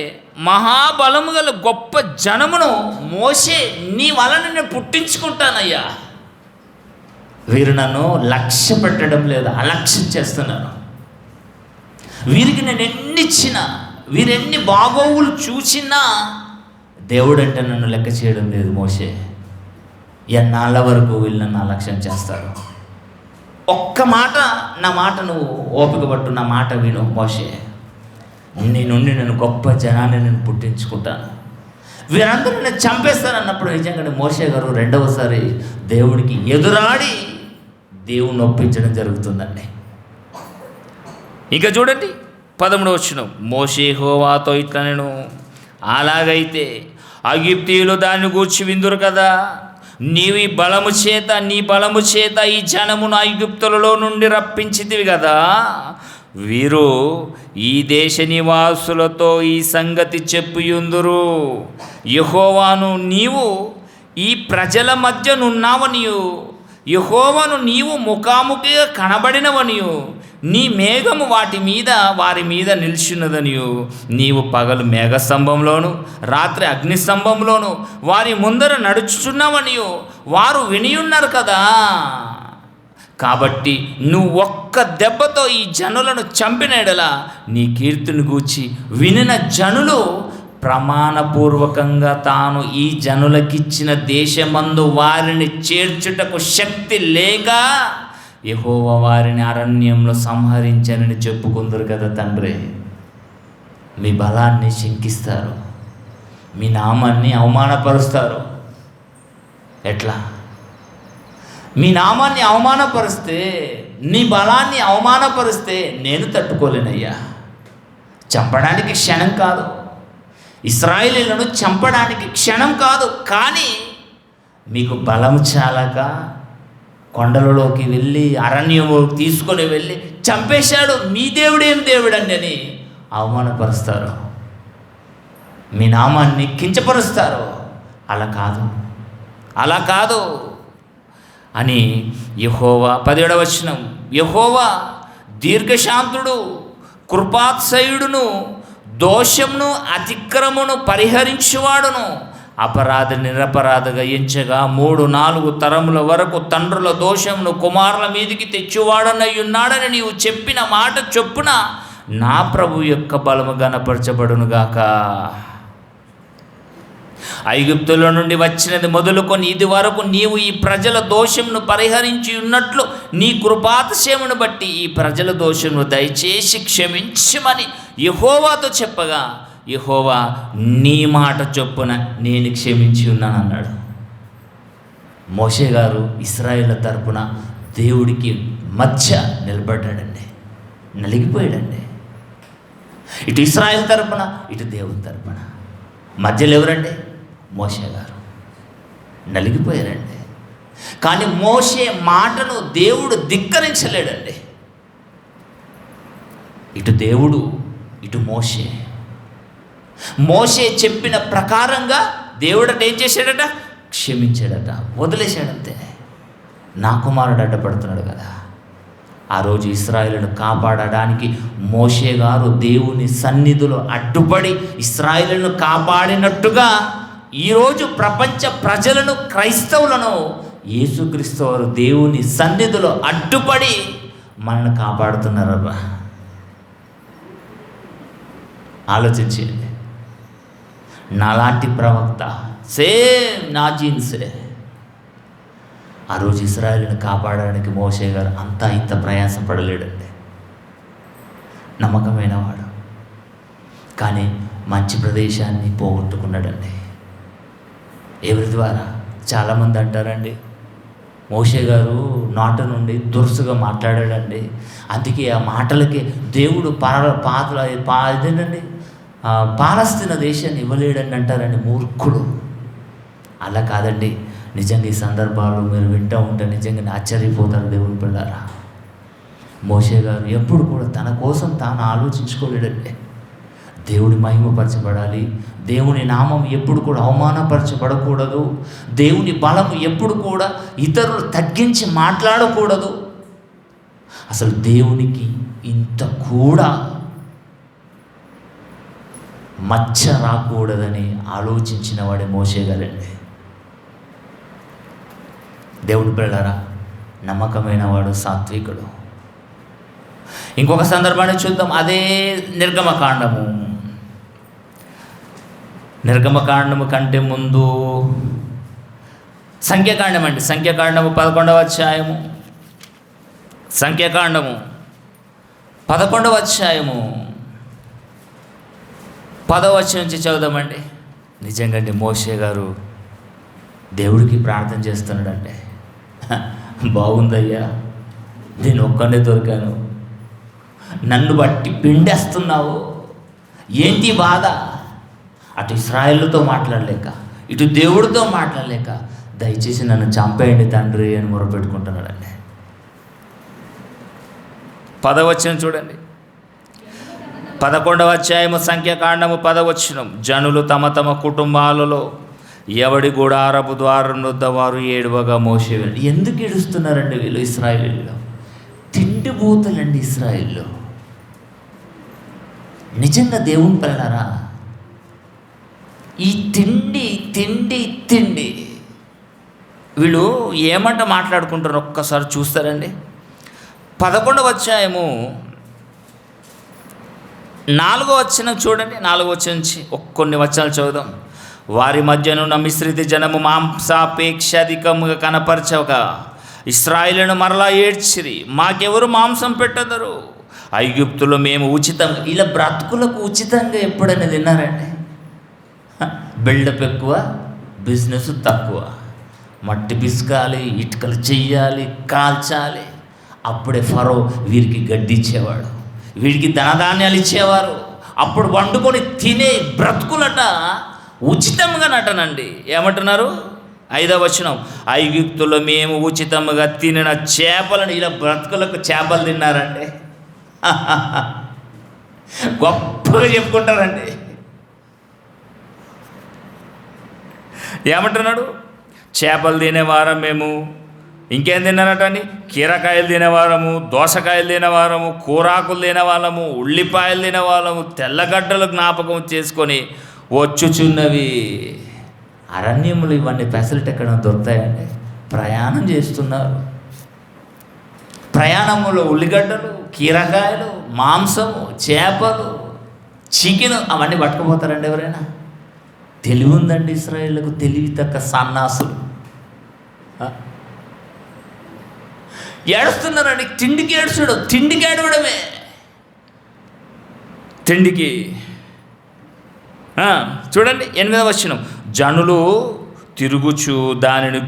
మహాబలము గల గొప్ప జనమును మోసే నీ వలన నేను పుట్టించుకుంటానయ్యా. వీరు నన్ను లక్ష్య పెట్టడం లేదు, అలక్ష్యం చేస్తున్నాను. వీరికి నేను ఎన్ని ఇచ్చినా, వీరెన్ని బాగోగులు చూసినా దేవుడు అంటే నన్ను లెక్క చేయడం లేదు మోసే. ఎన్నాళ్ళ వరకు వీళ్ళు నన్ను అలక్ష్యం చేస్తారు. ఒక్క మాట, నా మాట నువ్వు ఓపిక పట్టు, నా మాట విను మోసే. నీ నుండి నేను గొప్ప జనాన్ని నేను పుట్టించుకుంటాను. వీరందరూ నేను చంపేస్తానన్నప్పుడు నిజంగానే మోసే గారు రెండవసారి దేవుడికి ఎదురాడి దేవుణ్ణి ఒప్పించడం జరుగుతుందండి. ఇంకా చూడండి 13వ వచనం. మోషే యెహోవాతో ఇట్లా నేను, అలాగైతే ఐగుప్తీయులు దాన్ని గూర్చి విందురు కదా, నీవు ఈ బలము చేత, నీ బలము చేత ఈ జనమును ఐగుప్తులలో నుండి రప్పించితివి కదా. వీరు ఈ దేశ నివాసులతో ఈ సంగతి చెప్పియుందురు, యెహోవాను నీవు ఈ ప్రజల మధ్య నున్నావనియు, యెహోవాను నీవు ముఖాముఖిగా కనబడినవనియు, నీ మేఘము వారి మీద నిలిచినదనియు, నీవు పగలు మేఘస్తంభంలోను రాత్రి అగ్నిస్తంభంలోను వారి ముందర నడుచుచున్నావనియు వారు వినియున్నారు కదా. కాబట్టి నువ్వు ఒక్క దెబ్బతో ఈ జనులను చంపిన ఎడల నీ కీర్తిని గూర్చి వినిన జనులు ప్రమాణపూర్వకంగా తాను ఈ జనులకిచ్చిన దేశమందు వారిని చేర్చుటకు శక్తి లేక యెహోవా వారిని అరణ్యంలో సంహరించానని చెప్పుకుందరు కదా తండ్రి. మీ బలాన్ని శంకిస్తారు, మీ నామాన్ని అవమానపరుస్తారు. ఎట్లా? మీ నామాన్ని అవమానపరిస్తే, నీ బలాన్ని అవమానపరిస్తే నేను తట్టుకోలేనయ్యా. చంపడానికి క్షణం కాదు, ఇశ్రాయేలీయులను చంపడానికి క్షణం కాదు, కానీ మీకు బలం చాలక కొండలలోకి వెళ్ళి అరణ్యంలోకి తీసుకొని వెళ్ళి చంపేశాడు. మీ దేవుడేం దేవుడండి అని అవమానపరుస్తారు, మీ నామాన్ని కించపరుస్తారు. అలా కాదు అని యెహోవా 17వ వచనం. యెహోవా దీర్ఘశాంతుడు, కృపాత్సయుడును, దోషమును అతిక్రమమును పరిహరించువాడును, అపరాధ నిరపరాధగా ఎంచగా 3-4 తరముల వరకు తండ్రుల దోషమును కుమారుల మీదికి తెచ్చువాడనై ఉన్నాడని నీవు చెప్పిన మాట చొప్పున నా ప్రభు యొక్క బలము గణపరచబడునుగాక. ఐగుప్తులో నుండి వచ్చినది మొదలుకొని ఇది వరకు నీవు ఈ ప్రజల దోషమును పరిహరించి ఉన్నట్లు నీ కృపాతిశయమును బట్టి ఈ ప్రజల దోషమును దయచేసి క్షమించమని యెహోవాతో చెప్పగా, యెహోవా నీ మాట చొప్పున నేను క్షమించి ఉన్నాను అన్నాడు. మోషే గారు ఇశ్రాయేలు తరపున దేవుడికి మధ్య నిలబడ్డాడండి, నలిగిపోయాడండి. ఇటు ఇశ్రాయేలు తరపున, ఇటు దేవుని తరపున మధ్యలో ఎవరండి? మోషే గారు. నలిగిపోయారండి. కానీ మోషే మాటను దేవుడు ధిక్కరించలేడండి. ఇటు దేవుడు, ఇటు మోషే. మోషే చెప్పిన ప్రకారంగా దేవుడట ఏం చేశాడట? క్షమించాడట, వదిలేశాడంతే. నా కుమారుడు అడ్డపడుతున్నాడు కదా. ఆ రోజు ఇశ్రాయేలును కాపాడడానికి మోషే గారు దేవుని సన్నిధిలో అడ్డుపడి ఇశ్రాయేలును కాపాడినట్టుగా ఈరోజు ప్రపంచ ప్రజలను, క్రైస్తవులను యేసుక్రీస్తు వారు దేవుని సన్నిధిలో అడ్డుపడి మనల్ని కాపాడుతున్నారబ్బా. ఆలోచించండి. నాలాంటి ప్రవక్త, సేమ్ నా జీన్సే, ఆ రోజు ఇశ్రాయేలును కాపాడడానికి మోషే గారు అంతా ఇంత ప్రయాసపడలేడండి. నమ్మకమైన వాడు, కానీ మంచి ప్రదేశాన్ని పోగొట్టుకున్నాడండి. ఎవరి ద్వారా? చాలామంది అంటారండి మోషే గారు నోట నుండి దురుసుగా మాట్లాడాడండి, అందుకే ఆ మాటలకి దేవుడు ఇదేనండి పాలస్తీనా దేశాన్ని ఇవ్వలేడని అంటారండి. మూర్ఖుడు. అలా కాదండి. నిజంగా ఈ సందర్భాలు మీరు వింటూ ఉంటే నిజంగా ఆశ్చర్యపోతారు దేవుని పిల్లారా. మోషే గారు ఎప్పుడు కూడా తన కోసం తాను ఆలోచించుకోలేడండి. దేవుడి మహిమపరచబడాలి, దేవుని నామం ఎప్పుడు కూడా అవమానపరచబడకూడదు, దేవుని బలం ఎప్పుడు కూడా ఇతరులు తగ్గించి మాట్లాడకూడదు. అసలు దేవునికి ఇంత కూడా మచ్చ రాకూడదని ఆలోచించిన వాడే మోషే గారండి. దేవుని పిల్లలారా, నమ్మకమైన వాడు, సాత్వికుడు. ఇంకొక సందర్భాన్ని చూద్దాం. అదే నిర్గమకాండము కంటే ముందు సంఖ్యాకాండం అండి. సంఖ్యాకాండము 11వ అధ్యాయము. సంఖ్యాకాండము 11వ అధ్యాయము 10వ వచనం నుంచి చదువుదామండి. నిజంగా అండి, మోషే గారు దేవుడికి ప్రార్థన చేస్తున్నాడంటే, బాగుందయ్యా, నేను ఒక్కడే దొరికాను, నన్ను బట్టి పిండేస్తున్నావు, ఏంటి బాధ? అటు ఇశ్రాయేలుతో మాట్లాడలేక, ఇటు దేవుడితో మాట్లాడలేక, దయచేసి నన్ను చంపేయండి తండ్రి అని మొరపెట్టుకుంటున్నాడండి. 10వ వచనం చూడండి. 11వ అధ్యాయము సంఖ్యాకాండము 10వ వచనం. జనులు తమ తమ కుటుంబాలలో ఎవడి గుడారపు ద్వారం వద్ద వారు ఏడవగా మోషే. ఎందుకు ఏడుస్తున్నారండి వీళ్ళు? ఇశ్రాయేలీలో తిండిపోతలండి. ఇశ్రాయేల్లో నిజంగా దేవుని పిల్లలారా, ఈ తిండి వీళ్ళు ఏమంట మాట్లాడుకుంటారు ఒక్కసారి చూస్తారండి. 11వ అధ్యాయము 4వ వచనం చూడండి. 4వ వచనం నుంచి కొన్ని వచనాలు చదువుదాం. వారి మధ్యనున్న మిశ్రిత జనము మాంసాపేక్షాధికముగా కనపరచగా ఇశ్రాయేలును మరలా ఏడ్చిరి, మాకెవరు మాంసం పెట్టదరు, ఐగుప్తులో మేము ఉచితంగా. ఇలా బ్రతుకులకు ఉచితంగా ఎప్పుడైనా తిన్నారండి? బిల్డప్ ఎక్కువ, బిజినెస్ తక్కువ. మట్టి పిసకాలి, ఇటుకలు చెయ్యాలి, కాల్చాలి. అప్పుడే ఫరో వీరికి గడ్డి ఇచ్చేవాడు, వీడికి ధనధాన్యాలు ఇచ్చేవారు. అప్పుడు వండుకొని తినే బ్రతుకులట ఉచితంగా నటనండి. ఏమంటున్నారు? 5వ వచనం. ఐగుప్తులో మేము ఉచితంగా తినిన చేపలను, ఇలా బ్రతుకులకు చేపలు తిన్నారండి. గొప్పగా చెప్పుకుంటారండి. ఏమంటున్నాడు? చేపలు తినేవారం మేము. ఇంకేం తిన్నారట అండి? కీరకాయలు తినేవారము, దోసకాయలు తినేవారము, కూరాకులు తినేవాళ్ళము, ఉల్లిపాయలు తినేవాళ్ళము, తెల్లగడ్డలు జ్ఞాపకం చేసుకొని వచ్చుచున్నవి. అరణ్యములు ఇవన్నీ ఫెసిలిటీ ఎక్కడ దొరుకుతాయండి? ప్రయాణం చేస్తున్నారు. ప్రయాణములో ఉల్లిగడ్డలు, కీరకాయలు, మాంసము, చేపలు, చికెన్ అవన్నీ పట్టుకుపోతారండి ఎవరైనా? తెలివి ఉందండి ఇశ్రాయేలుకు, తెలివి తక్క సన్నాసులు. ఏడుస్తున్నారండి. తిండికి ఏడుస్తాడు, తిండికి ఏడవడమే. తిండికి చూడండి 8వ వచనం. జనులు తిరుగుచు దానిని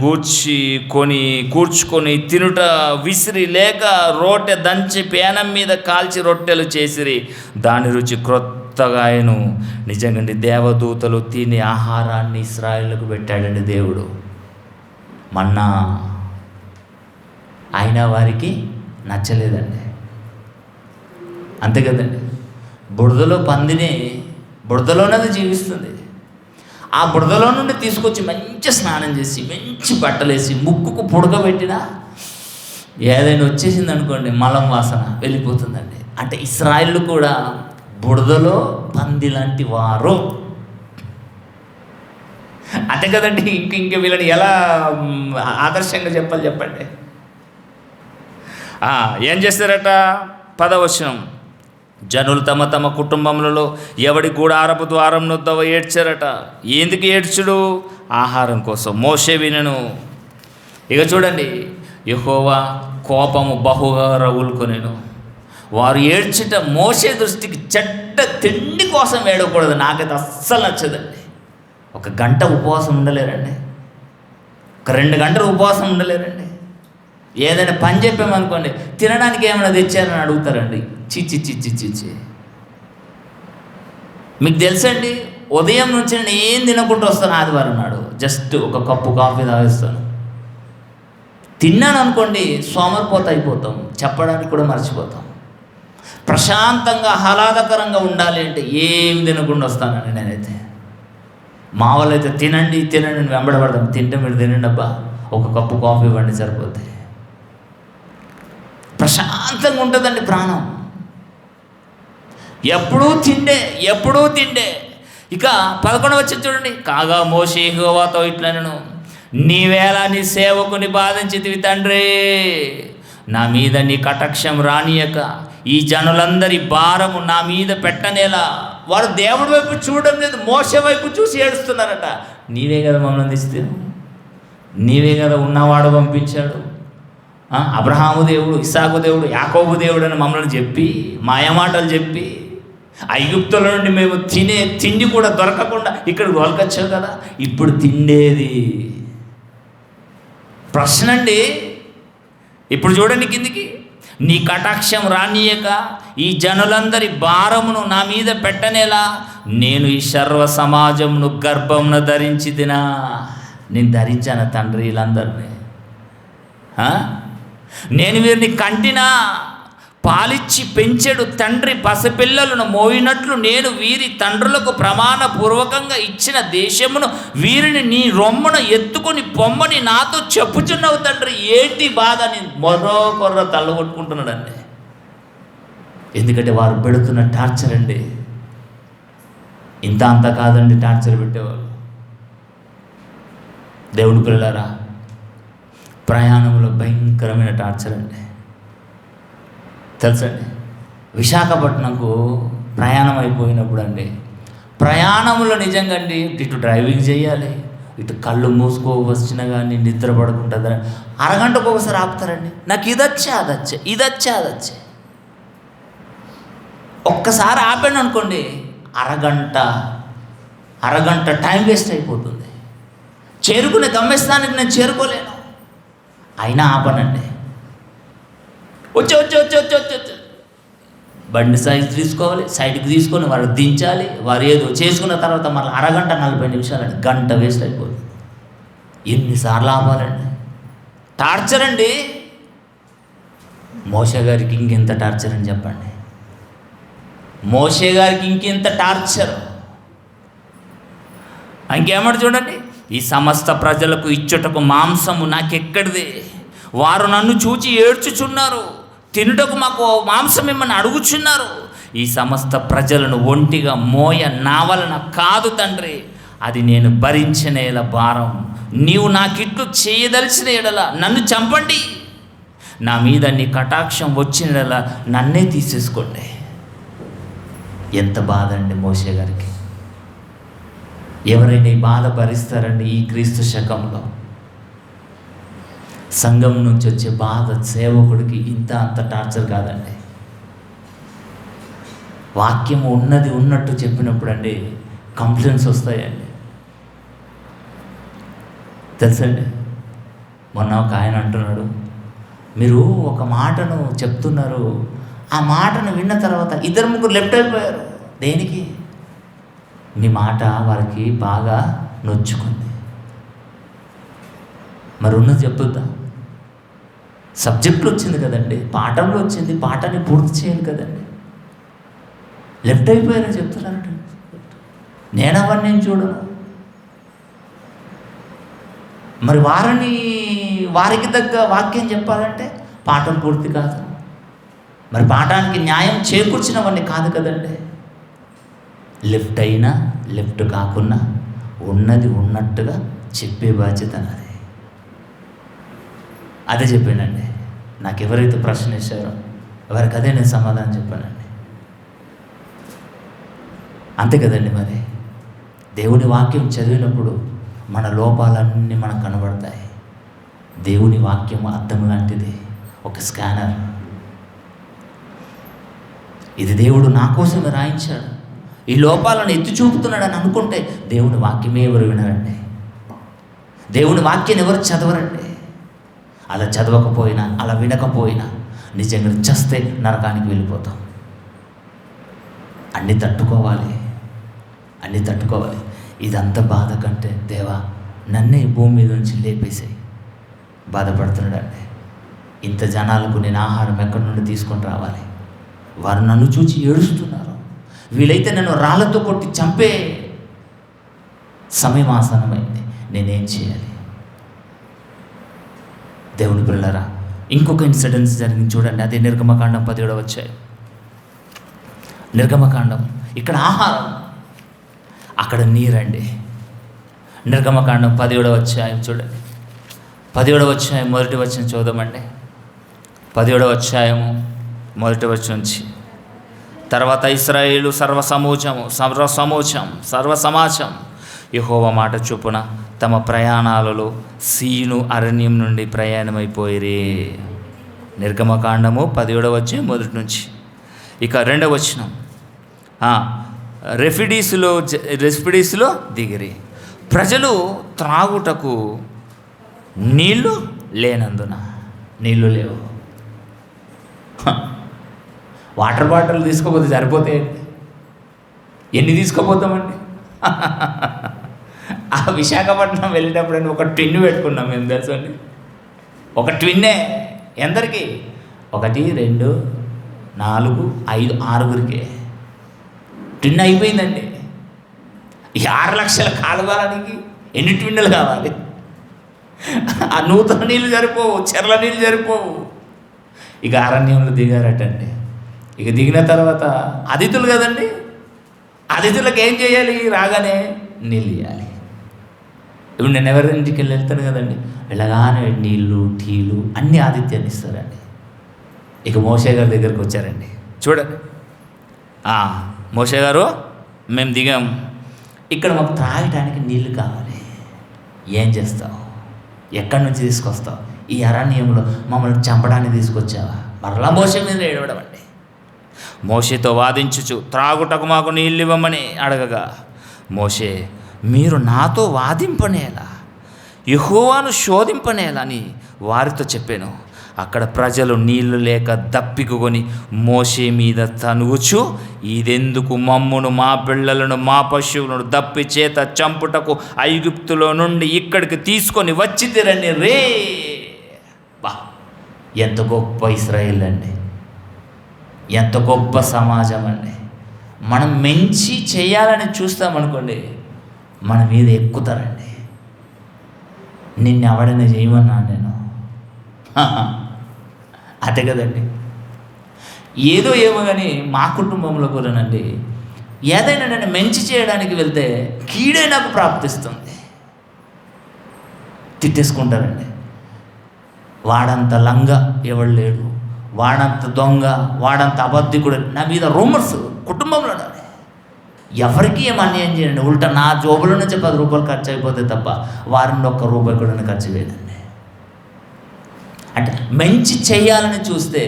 కూర్చుకొని తినుట విసిరి, లేక రొట్టె దంచి పేనం మీద కాల్చి రొట్టెలు చేసిరి, దాని రుచి క్రొత్తగాయను. నిజంగా దేవదూతలు తినే ఆహారాన్ని ఇశ్రాయేలుకు పెట్టాడండి దేవుడు, మన్నా. అయినా వారికి నచ్చలేదండి. అంతే కదండి. బురదలో పందిని బురదలోనే జీవిస్తుంది. ఆ బురదలో నుండి తీసుకొచ్చి మంచి స్నానం చేసి, మంచి బట్టలేసి, ముక్కుకు పుడకబెట్టినా ఏదైనా వచ్చేసింది అనుకోండి, మలం వాసన వెళ్ళిపోతుందండి. అంటే ఇశ్రాయేలు కూడా బురదలో పంది లాంటి వారు. అంతే కదండి. ఇంక వీళ్ళని ఎలా ఆదర్శంగా చెప్పండి. ఏం చేస్తారట? 10వ వచనం. జనులు తమ తమ కుటుంబములలో ఎవడి గుడారపు ద్వారం వద్ద ఏడ్చారట. ఎందుకు ఏడ్చుడు? ఆహారం కోసం. మోషే వినను. ఇక చూడండి, యెహోవా కోపము బహుగా రగులుకొనెను. వారు ఏడ్చుట మోషే దృష్టికి చెడ్డ. తిండి కోసం ఏడకూడదు. నాకైతే అస్సలు నచ్చదండి. 1 గంట ఉపవాసం ఉండలేరండి, 2 గంటలు ఉపవాసం ఉండలేరండి. ఏదైనా పని చెప్పామనుకోండి, తినడానికి ఏమైనా తెచ్చారని అడుగుతారండి. చిచ్చి. మీకు తెలుసండి, ఉదయం నుంచి నేను ఏం తినకుండా వస్తాను ఆదివారం నాడు. జస్ట్ 1 కప్పు కాఫీ తాగేస్తాను. తిన్నాను అనుకోండి, సోమరిపోత అయిపోతాం, చెప్పడానికి కూడా మర్చిపోతాం. ప్రశాంతంగా ఆహ్లాదకరంగా ఉండాలి అంటే ఏం తినకుండా వస్తానండి నేనైతే. మా వాళ్ళైతే తినండి వెంబడబడతాం. తింటే మీరు తినండి అబ్బా, 1 కప్పు కాఫీ ఇవ్వండి సరిపోతే. ప్రశాంతంగా ఉంటుందండి ప్రాణం. ఎప్పుడూ తిండే. ఇక 11వ వచనం చూడండి. కాగా మోషే యెహోవాతో ఇట్లనెను, నీవేళ నీ సేవకుని బాధించితివి తండ్రి, నా మీద నీ కటాక్షం రానియక ఈ జనులందరి భారము నా మీద పెట్టనేలా. వారు దేవుడి వైపు చూడడం లేదు, మోషే వైపు చూసి ఏడుస్తున్నారట. నీవే కదా మమ్మల్ని తెస్తే, నీవే కదా ఉన్నవాడు పంపించాడు, అబ్రహాము దేవుడు, ఇస్సాకు దేవుడు, యాకోబు దేవుడు అని మమ్మల్ని చెప్పి మాయమాటలు చెప్పి ఐగుప్తుల నుండి మేము తినే తిండి కూడా దొరకకుండా ఇక్కడికి తోలుకొచ్చావు కదా, ఇప్పుడు తిండేది. ప్రశ్న అండి. ఇప్పుడు చూడండి కిందికి, నీ కటాక్షం రానియక ఈ జనులందరి భారమును నా మీద పెట్టనేలా నేను ఈ సర్వ సమాజమును గర్భమును ధరించి తినా. నేను ధరించాను తండ్రి వీళ్ళందరినీ. నేను వీరిని కంటినా, పాలిచ్చి పెంచెడు తండ్రి పసిపిల్లలను మోయినట్లు నేను వీరి తండ్రులకు ప్రమాణపూర్వకంగా ఇచ్చిన దేశమును వీరిని నీ రొమ్మున ఎత్తుకొని పొమ్మని నాతో చెప్పుచున్నావు తండ్రి. ఏంటి బాధ అని మరో కొర్ర తల్లగొట్టుకుంటున్నాడండి. ఎందుకంటే వారు పెడుతున్న టార్చర్ అండి. ఇంత అంత కాదండి టార్చర్ పెట్టేవాళ్ళు. దేవుని పిల్లలారా, ప్రయాణంలో భయంకరమైన టార్చర్ అండి. తెలుసండి, విశాఖపట్నంకు ప్రయాణం అయిపోయినప్పుడు అండి, ప్రయాణంలో నిజంగా అండి ఇటు డ్రైవింగ్ చేయాలి, ఇటు కళ్ళు మూసుకో వచ్చినా కానీ నిద్ర పడుకుంటుందని అరగంటకు ఒకసారి ఆపుతారండి. నాకు ఇదొచ్చే ఒక్కసారి ఆపాను అనుకోండి, అరగంట టైం వేస్ట్ అయిపోతుంది. చేరుకునే గమ్యస్థానానికి నేను చేరుకోలేను. అయినా ఆపనండి. వచ్చి బండి సైజ్ తీసుకోవాలి, సైడ్కి తీసుకొని వారు దించాలి, వారు ఏదో చేసుకున్న తర్వాత మళ్ళీ అరగంట 40 నిమిషాలండి, గంట వేస్ట్ అయిపోతుంది. ఎన్నిసార్లు ఆపాలండి? టార్చర్ అండి. మోషే గారికి ఇంకెంత టార్చర్ అని చెప్పండి. మోషే గారికి ఇంకెంత టార్చర్. ఇంకేమంటే చూడండి, ఈ సమస్త ప్రజలకు ఇచ్చుటకు మాంసము నాకెక్కడిది, వారు నన్ను చూచి ఏడ్చుచున్నారు, తినుటకు మాకు మాంసం ఇమ్మని అడుగుచున్నారు. ఈ సమస్త ప్రజలను ఒంటిగా మోయ నా వలన కాదు తండ్రి, అది నేను భరించిన ఎడల భారం. నీవు నాకిట్లు చేయదలిచిన ఎడల నన్ను చంపండి, నా మీద నీ కటాక్షం వచ్చిన ఎడల నన్నే తీసేసుకోండి. ఎంత బాధ అండి మోషే గారికి. ఎవరైనా ఈ బాధ భరిస్తారండి ఈ క్రీస్తు శకంలో? సంఘం నుంచి వచ్చే బాధ సేవకుడికి ఇంత అంత టార్చర్ కాదండి. వాక్యం ఉన్నది ఉన్నట్టు చెప్పినప్పుడు అండి కంప్లైంట్స్ వస్తాయండి. తెలుసండి, మొన్న ఒక ఆయన అంటున్నాడు, మీరు ఒక మాటను చెప్తున్నారు, ఆ మాటను విన్న తర్వాత 2-3 లెఫ్ట్ అయిపోయారు. దేనికి? మీ మాట వారికి బాగా నొచ్చుకుంది. మరి ఉన్నది చెప్తుందా? సబ్జెక్టులో వచ్చింది కదండి, పాఠంలో వచ్చింది, పాఠాన్ని పూర్తి చేయాలి కదండి. లెఫ్ట్ అయిపోయారని చెప్తున్నారట. నేను చూడను. మరి వారికి తగ్గ వాక్యం చెప్పాలంటే పాఠం పూర్తి కాదు. మరి పాఠానికి న్యాయం చేకూర్చినవన్నీ కాదు కదండి. లెఫ్ట్ అయినా లెఫ్ట్ కాకున్నా ఉన్నది ఉన్నట్టుగా చెప్పే బాధ్యత నాది. అదే చెప్పానండి. నాకు ఎవరైతే ప్రశ్న వేశారో వారికి అదే నేను సమాధానం చెప్పానండి. అంతే కదండి. మరి దేవుని వాక్యం చదివినప్పుడు మన లోపాలన్నీ మనకు కనబడతాయి. దేవుని వాక్యం అద్దం లాంటిది, ఒక స్కానర్. ఇది దేవుడు నా కోసమే రాయించాడు, ఈ లోపాలను ఎత్తి చూపుతున్నాడని అనుకుంటే దేవుని వాక్యమే ఎవరు వినరండి, దేవుని వాక్యాన్ని ఎవరు చదవరండి. అలా చదవకపోయినా అలా వినకపోయినా నిజంగా చస్తే నరకానికి వెళ్ళిపోతాం. అన్నీ తట్టుకోవాలి. ఇదంతా బాధ కంటే దేవా నన్నే భూమి మీద నుంచి లేపేసాయి. బాధపడుతున్నాడండి. ఇంత జనాలకు నేను ఆహారం ఎక్కడి నుండి తీసుకొని రావాలి? వారు నన్ను చూసి ఏడుస్తున్నారు. వీలైతే నన్ను రాళ్ళతో కొట్టి చంపే సమయం ఆసన్నమైంది. నేనేం చేయాలి? దేవుని పిల్లరా, ఇంకొక ఇన్సిడెంట్స్ జరిగింది చూడండి. అదే నిర్గమకాండం 17వ అధ్యాయం. నిర్గమకాండం, ఇక్కడ ఆహారం, అక్కడ నీరండి. నిర్గమకాండం 17వ అధ్యాయం చూడండి. 17వ అధ్యాయం మొదటి వచనం చూద్దామండి. 17వ అధ్యాయము మొదటి వచనం నుంచి. తర్వాత ఇశ్రాయేలు సర్వసమాజం యెహోవా మాట చొప్పున తమ ప్రయాణాలలో సీను అరణ్యం నుండి ప్రయాణమైపోయిరే. నిర్గమకాండము 17వ అధ్యాయం మొదటి నుంచి. ఇక 2వ వచనం, రెఫిడీస్లో దిగిరి. ప్రజలు త్రాగుటకు నీళ్లు లేనందున, నీళ్లు లేవు. వాటర్ బాటిల్ తీసుకోపోతే సరిపోతాయండి. ఎన్ని తీసుకోపోతామండి? ఆ విశాఖపట్నం వెళ్ళేటప్పుడు ఒక ట్విన్ పెట్టుకున్నాం మేము, తెలుసు అండి. ఒక ట్విన్నే ఎందరికి? 1 2 4 5 6గురికి ట్విన్ అయిపోయిందండి. ఈ 6 లక్షల కాలువడానికి ఎన్ని ట్విన్నులు కావాలి? ఆ నూతన నీళ్ళు సరిపోవు, చెర్ల నీళ్ళు సరిపోవు. ఇక అరణ్యంలో దిగారటండి. ఇక దిగిన తర్వాత అతిథులు కదండి, అతిథులకు ఏం చేయాలి? రాగానే నీళ్ళు ఇవ్వాలి. ఇప్పుడు నేను ఎవరింటికి వెళ్తాను కదండి, వెళ్ళగానే నీళ్ళు, టీలు అన్నీ ఆతిథ్యాన్ని ఇస్తారండి. ఇక మోషే గారి దగ్గరికి వచ్చారండి. చూడండి, మోషే గారు, మేము దిగాం, ఇక్కడ మాకు త్రాగటానికి నీళ్ళు కావాలి. ఏం చేస్తావు? ఎక్కడి నుంచి తీసుకొస్తావు? ఈ అరణ్యంలో మమ్మల్ని చంపడానికి తీసుకొచ్చావా? మరలా మోషే మీద ఏడవడం అండి. మోషేతో వాదించుచు త్రాగుటకు మాకు నీళ్ళు ఇవ్వమని అడగగా, మోషే, మీరు నాతో వాదింపనేలా, యెహోవాను శోధింపనేలా అని వారితో చెప్పాను. అక్కడ ప్రజలు నీళ్లు లేక దప్పికొని మోషే మీద తనుగుచు, ఇదెందుకు మమ్మును, మా పిల్లలను, మా పశువులను దప్పి చేత చంపుటకు ఐగుప్తులో నుండి ఇక్కడికి తీసుకొని వచ్చి తిరండి రే. బా, ఎంత గొప్ప ఇశ్రాయేల్ అండి, ఎంత గొప్ప సమాజం అండి. మనం మంచి చేయాలని చూస్తామనుకోండి, మన మీద ఎక్కుతారండి. నిన్ను ఎవడైనా చేయమన్నాను నేను, అదే కదండి. ఏమో కానీ మా కుటుంబంలో కూడానండి, ఏదైనా నేను మంచి చేయడానికి వెళ్తే కీడే నాకు ప్రాప్తిస్తుంది. తిట్టేసుకుంటారండి. వాడంత లంగ ఎవడు లేడు, వాడంత దొంగ, వాడంత అబద్ధికుడు, నా మీద రూమర్స్ కుటుంబంలో. ఎవరికి ఏం అన్యాయం చేయండి, ఉల్టా నా జోబుల నుంచి 10 రూపాయలు ఖర్చు అయిపోతే తప్ప వారిని ₹1 కూడా ఖర్చు చేయదండి. అంటే మంచి చేయాలని చూస్తే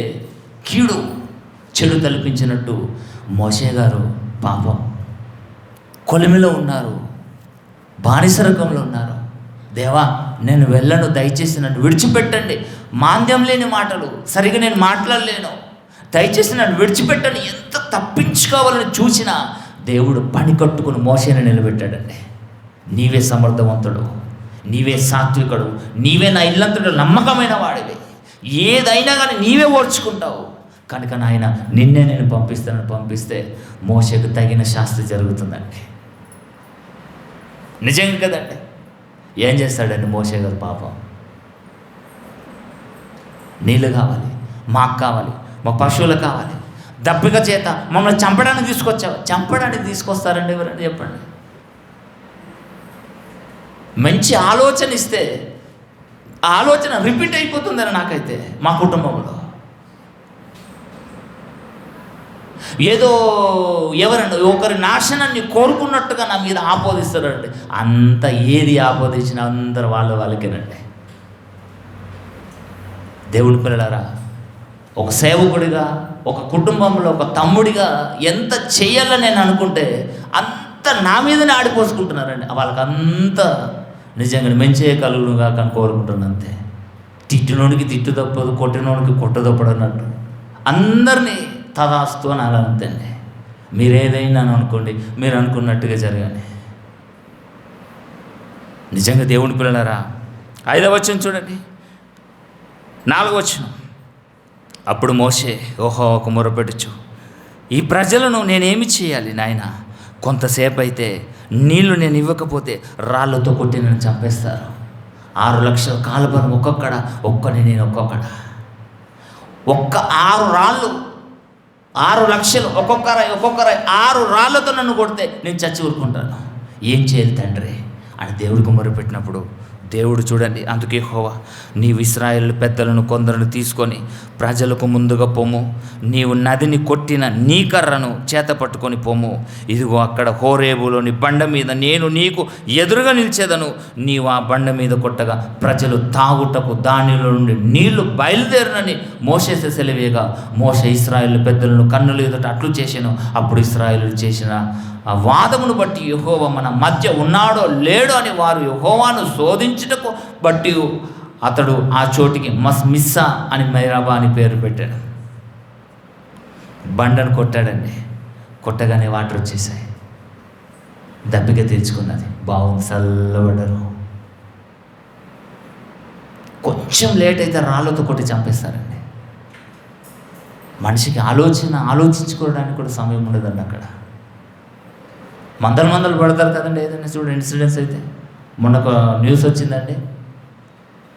కీడు చెడు తలపించినట్టు మోషే గారు పాపం కొలిమిలో ఉన్నారు, బానిసరకంలో ఉన్నారు. దేవా, నేను వెళ్ళను, దయచేసి నన్ను విడిచిపెట్టండి. మాంద్యం లేని మాటలు, సరిగా నేను మాట్లాడలేను, దయచేసి నన్ను విడిచిపెట్టండి. ఎంత తప్పించుకోవాలని చూసినా దేవుడు పని కట్టుకుని మోషేని నిలబెట్టాడండి. నీవే సమర్థవంతుడు, నీవే సాత్వికుడు, నీవే నా ఇల్లంతటా నమ్మకమైన వాడివి, ఏదైనా కానీ నీవే ఓర్చుకుంటావు కనుక నాయన నిన్నే నేను పంపిస్తే మోషేకు తగిన శాస్త్రి జరుగుతుందండి. నిజంగా కదండి. ఏం చేస్తాడండి మోషే గారు? పాపం నీళ్ళు కావాలి, మాకు కావాలి, మా పశువులు కావాలి, దప్పిక చేత మమ్మల్ని చంపడానికి తీసుకొస్తారండి ఎవరండి? చెప్పండి. మంచి ఆలోచన ఇస్తే ఆలోచన రిపీట్ అయిపోతుందని నాకైతే మా కుటుంబంలో. ఏదో ఎవరండి ఒకరి నాశనాన్ని కోరుకున్నట్టుగా నా మీద ఆపోదిస్తారండి. అంత ఏది ఆపోదించినా అందరు వాళ్ళకేనండి. దేవుడి పిల్లలారా, ఒక సేవకుడిగా, ఒక కుటుంబంలో ఒక తమ్ముడిగా ఎంత చెయ్యాలని నేను అనుకుంటే అంత నా మీదనే ఆడిపోసుకుంటున్నారండి. వాళ్ళకంత నిజంగా మంచి కలుగునుగా కానీ కోరుకుంటున్నాను అంతే. తిట్టినోడికి తిట్టు తప్పదు, కొట్టినోడికి కొట్టు తప్పదు అన్నట్టు అందరినీ తదాస్తు అని అలా అంతండి. మీరేదైనా అనుకోండి, మీరు అనుకున్నట్టుగా జరగాలి. నిజంగా దేవుని పిల్లలారా, 5వ వచనం చూడండి, 4వ వచనం. అప్పుడు మోషే యెహోవాకు మొరపెట్టుచు, ఈ ప్రజలను నేనేమి చేయాలి నాయన? కొంతసేపు అయితే నీళ్లు నేను ఇవ్వకపోతే రాళ్ళతో కొట్టి నన్ను చంపేస్తారు. 6 లక్షల కాలువను ఒక్కొక్కని నేను ఒక్కొక్కడ 6 రాళ్ళు 6 లక్షలు ఒక్కొక్కరు 6 రాళ్లతో నన్ను కొడితే నేను చచ్చి ఊరుకుంటాను, ఏం చేయాలి తండ్రి అని దేవుడికి మొరపెట్టినప్పుడు దేవుడు చూడండి, అందుకే యెహోవా నీవు ఇశ్రాయేలు పెద్దలను కొందరును తీసుకొని ప్రజలకు ముందుగా పొమ్ము, నీవు నదిని కొట్టిన నీ కర్రను చేత పట్టుకొని పొమ్ము, ఇదిగో అక్కడ హోరేబులోని బండ మీద నేను నీకు ఎదురుగా నిలిచేదను, నీవు ఆ బండ మీద కొట్టగా ప్రజలు తాగుటకు దానిలో నుండి నీళ్లు బయలుదేరునని మోషే సెలవేగా, మోషే ఇశ్రాయేలు పెద్దలను కన్నులు ఎదుట అట్లు చేశాను. అప్పుడు ఇశ్రాయేలు చేసిన ఆ వాదమును బట్టి యెహోవా మన మధ్య ఉన్నాడో లేడో అని వారు యెహోవాను శోధించుటకు బట్టి అతడు ఆ చోటికి మిస్సా అని మైరాబా అని పేరు పెట్టాడు. బండను కొట్టాడండి, కొట్టగానే వాటర్ వచ్చేసాయి, దప్పిక తీర్చుకున్నది, బాగుంది, చల్లబడ్డరు. కొంచెం లేట్ అయితే రాళ్ళతో కొట్టి చంపేస్తారండి. మనిషికి ఆలోచించుకోవడానికి కూడా సమయం ఉండదండి. అక్కడ మందలు పడతారు కదండి, ఏదైనా చూడండి ఇన్సిడెంట్స్ అయితే. మొన్న ఒక న్యూస్ వచ్చిందండి,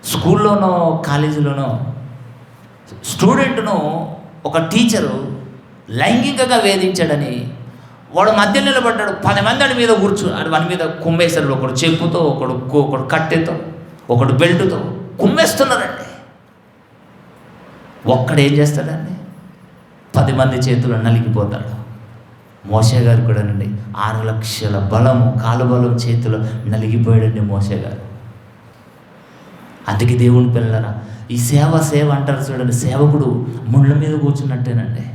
స్కూల్లోనో కాలేజీలోనో స్టూడెంట్ను ఒక టీచరు లైంగికంగా వేధించాడని వాడు మధ్య నిలబడ్డాడు. 10 మంది వాడి మీద వాడి మీద కుమ్మేశారు. ఒకడు చెప్పుతో, ఒకడు కట్టెతో, ఒకడు బెల్టుతో కుమ్మేస్తున్నారండి. ఒక్కడేం చేస్తాడండి, 10 మంది చేతులు నలిగిపోతాడు. మోషే గారు కూడానండి 6 లక్షల బలము, కాలు బలం చేతిలో నలిగిపోయాడండి మోషే గారు. అందుకే దేవుని పిల్లరా, ఈ సేవ అంటారు చూడండి, సేవకుడు ముళ్ళ మీద కూర్చున్నట్టేనండి.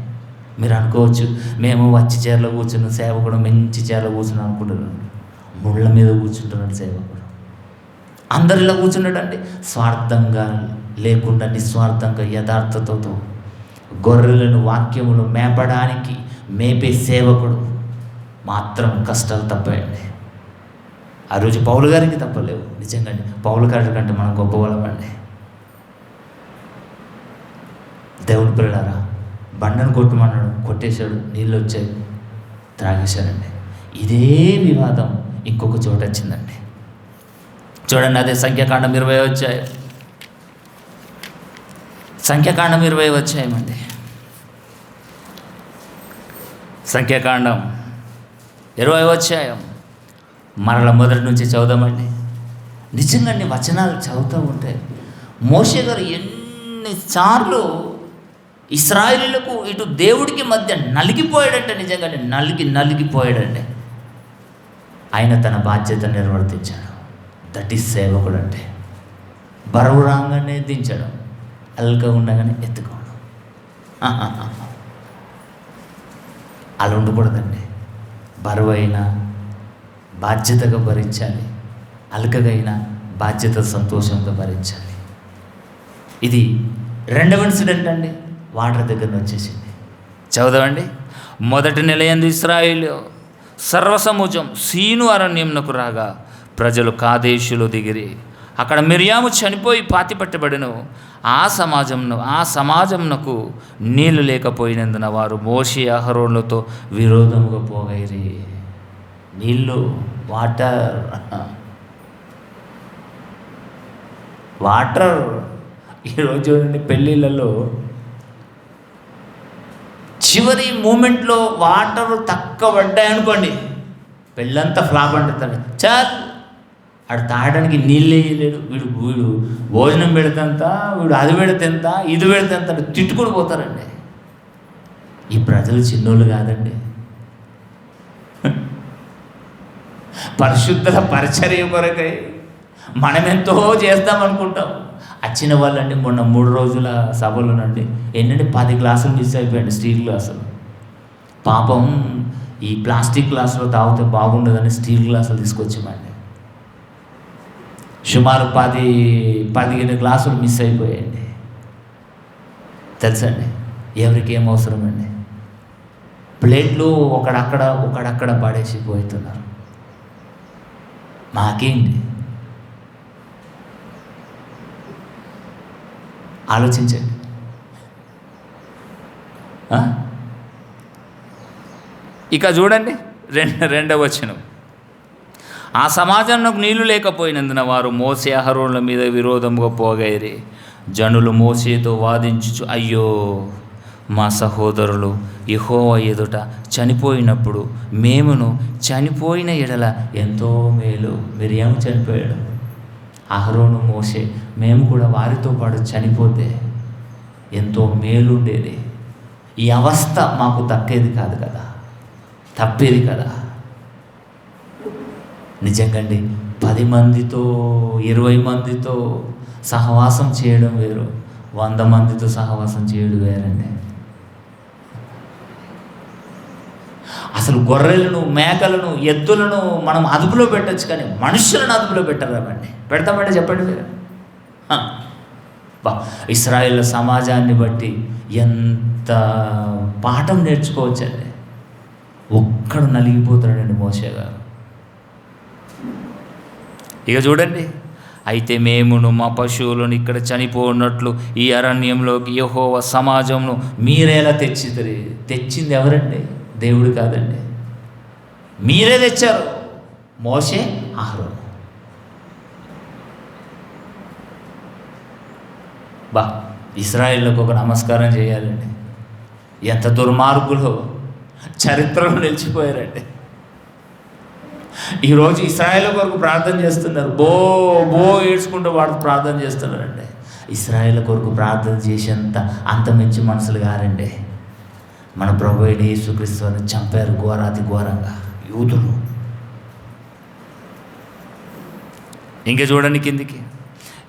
మీరు అనుకోవచ్చు మేము వచ్చి చీరలో కూర్చున్న సేవకుడు మంచి చీరలో కూర్చున్నాం అనుకుంటున్నాను. ముళ్ళ మీద కూర్చుంటున్నాడు సేవకుడు. అందరిలో కూర్చున్నాడండి, స్వార్థంగా లేకుండా నిస్వార్థంగా యథార్థతతో గొర్రెలను వాక్యములు మేపడానికి మేపే సేవకుడు మాత్రం కష్టాలు తప్పాయండి. ఆ రోజు పౌలు గారికి తప్పలేవు నిజంగా. పౌలు గారి కంటే మనం గొప్పవాళ్ళమండి. దేవుని పిల్లలారా, బండను కొట్టమన్నాడు, కొట్టేశాడు, నీళ్ళు వచ్చాయి, త్రాగేశాడండి. ఇదే వివాదం ఇంకొక చోట వచ్చిందండి. చూడండి, అదే సంఖ్యాకాండం 20 వచ్చాయి. సంఖ్యాకాండం 20 వచ్చాయమండి. సంఖ్యాకాండం 20 అధ్యాయం మరల మొదటి నుంచి చదువుదామండి. నిజంగా వచనాలు చదువుతూ ఉంటే మోషే గారు ఎన్నిసార్లు ఇశ్రాయేలీయులకు ఇటు దేవుడికి మధ్య నలిగిపోయాడంటే, నిజంగానే నలిగిపోయాడండి. ఆయన తన బాధ్యత నిర్వర్తించాడు. దట్ ఈస్ సేవకుడు అంటే. బరువు రాగానే దించడం, అల్క ఉండగానే ఎత్తుకోవడం, అలా ఉండకూడదండి. బరువైనా బాధ్యతగా భరించాలి, అల్కగైనా బాధ్యత సంతోషంగా భరించాలి. ఇది 2వ ఇన్సిడెంట్ అండి. వాటర్ దగ్గర వచ్చేసింది. చదువుదామండి. మొదటి నెల యందు ఇశ్రాయేలు సర్వసముజం సీను అరణ్యంనకు రాగా ప్రజలు కాదేశులో దిగిరి. అక్కడ మిర్యాము చనిపోయి పాతిపెట్టబడెను. ఆ సమాజంనకు నీళ్లు లేకపోయినందున వారు మోషే అహరోనులతో విరోధముగా పోగైరి. నీళ్ళు, వాటర్ ఈరోజు చూడండి, పెళ్ళిళ్ళలో చివరి మూమెంట్లో వాటర్ తక్కువ పడ్డాయనుకోండి, పెళ్ళంతా ఫ్లాప్ అంటాడు. చాలు, ఆడు తాగడానికి నీళ్ళు వేయలేడు, వీడు భోజనం పెడితేంత, వీడు అది పెడితేంత, ఇది పెడితేంత తిట్టుకుని పోతారండి. ఈ ప్రజలు చిన్నోళ్ళు కాదండి. పరిశుద్ధత పరిచర్య కొరకై మనమెంతో చేద్దామనుకుంటాం. వచ్చిన వాళ్ళండి మొన్న 3 రోజుల సభలోనండి ఏంటంటే 10 గ్లాసులు మిస్ అయిపోయాయండి, స్టీల్ గ్లాసులు. పాపం ఈ ప్లాస్టిక్ గ్లాసులో తాగితే బాగుండదని స్టీల్ గ్లాసులు తీసుకొచ్చామండి. సుమారు 10-15 గ్లాసులు మిస్ అయిపోయాయండి. తెలుసండి ఎవరికి ఏం అవసరం అండి. ప్లేట్లు ఒకడక్కడ పడేసి పోతున్నారు. మాకేంటి? ఆలోచించండి. ఇక చూడండి, 2వ వచనం. ఆ సమాజంలో నీళ్లు లేకపోయినందున వారు మోసే అహరోనుల మీద విరోధముగా పోగైరి. జనులు మోసేతో వాదించుచు, అయ్యో మా సహోదరులు యెహోవా ఎదుట చనిపోయినప్పుడు మేమును చనిపోయిన ఎడల ఎంతో మేలు. మిరియాము చనిపోయాడు, అహరోను, మోషే, మేము కూడా వారితో పాటు చనిపోతే ఎంతో మేలు ఉండేది. ఈ అవస్థ మాకు దక్కేది కాదు కదా, తప్పేది కదా. నిజంగండి, 10 మందితో 20 మందితో సహవాసం చేయడం వేరు, 100 మందితో సహవాసం చేయడం వేరండి. అసలు గొర్రెలను, మేకలను, ఎద్దులను మనం అదుపులో పెట్టచ్చు, కానీ మనుషులను అదుపులో పెట్టరామండి. పెడతామండి? చెప్పండి మీరు. ఇశ్రాయేల్ సమాజాన్ని బట్టి ఎంత పాఠం నేర్చుకోవచ్చండి. ఒక్కడు నలిగిపోతాడండి మోషే గారు. ఇక చూడండి, అయితే మేమును మా పశువులను ఇక్కడ చనిపోనట్లు ఈ అరణ్యంలోకి యెహోవా సమాజంను మీరేలా తెచ్చిద్దరు? తెచ్చింది ఎవరండి? దేవుడు కాదండి, మీరే తెచ్చారు. మోషే, అహరోను. ఇశ్రాయేలుకు ఒక నమస్కారం చేయాలండి. ఎంత దుర్మార్గులో చరిత్రలో నిలిచిపోయారండి. ఈరోజు ఇశ్రాయేల్ కొరకు ప్రార్థన చేస్తున్నారు, బో బో ఏడ్చుకుంటూ వాడు ప్రార్థన చేస్తున్నారండి. ఇశ్రాయేల్ కొరకు ప్రార్థన చేసేంత అంత మించి మనుషులు గారండి. మన ప్రభు అయిన యేసుక్రీస్తుని చంపారు ఘోరాతి ఘోరంగా యూదులు. ఇంకా చూడండి కిందికి,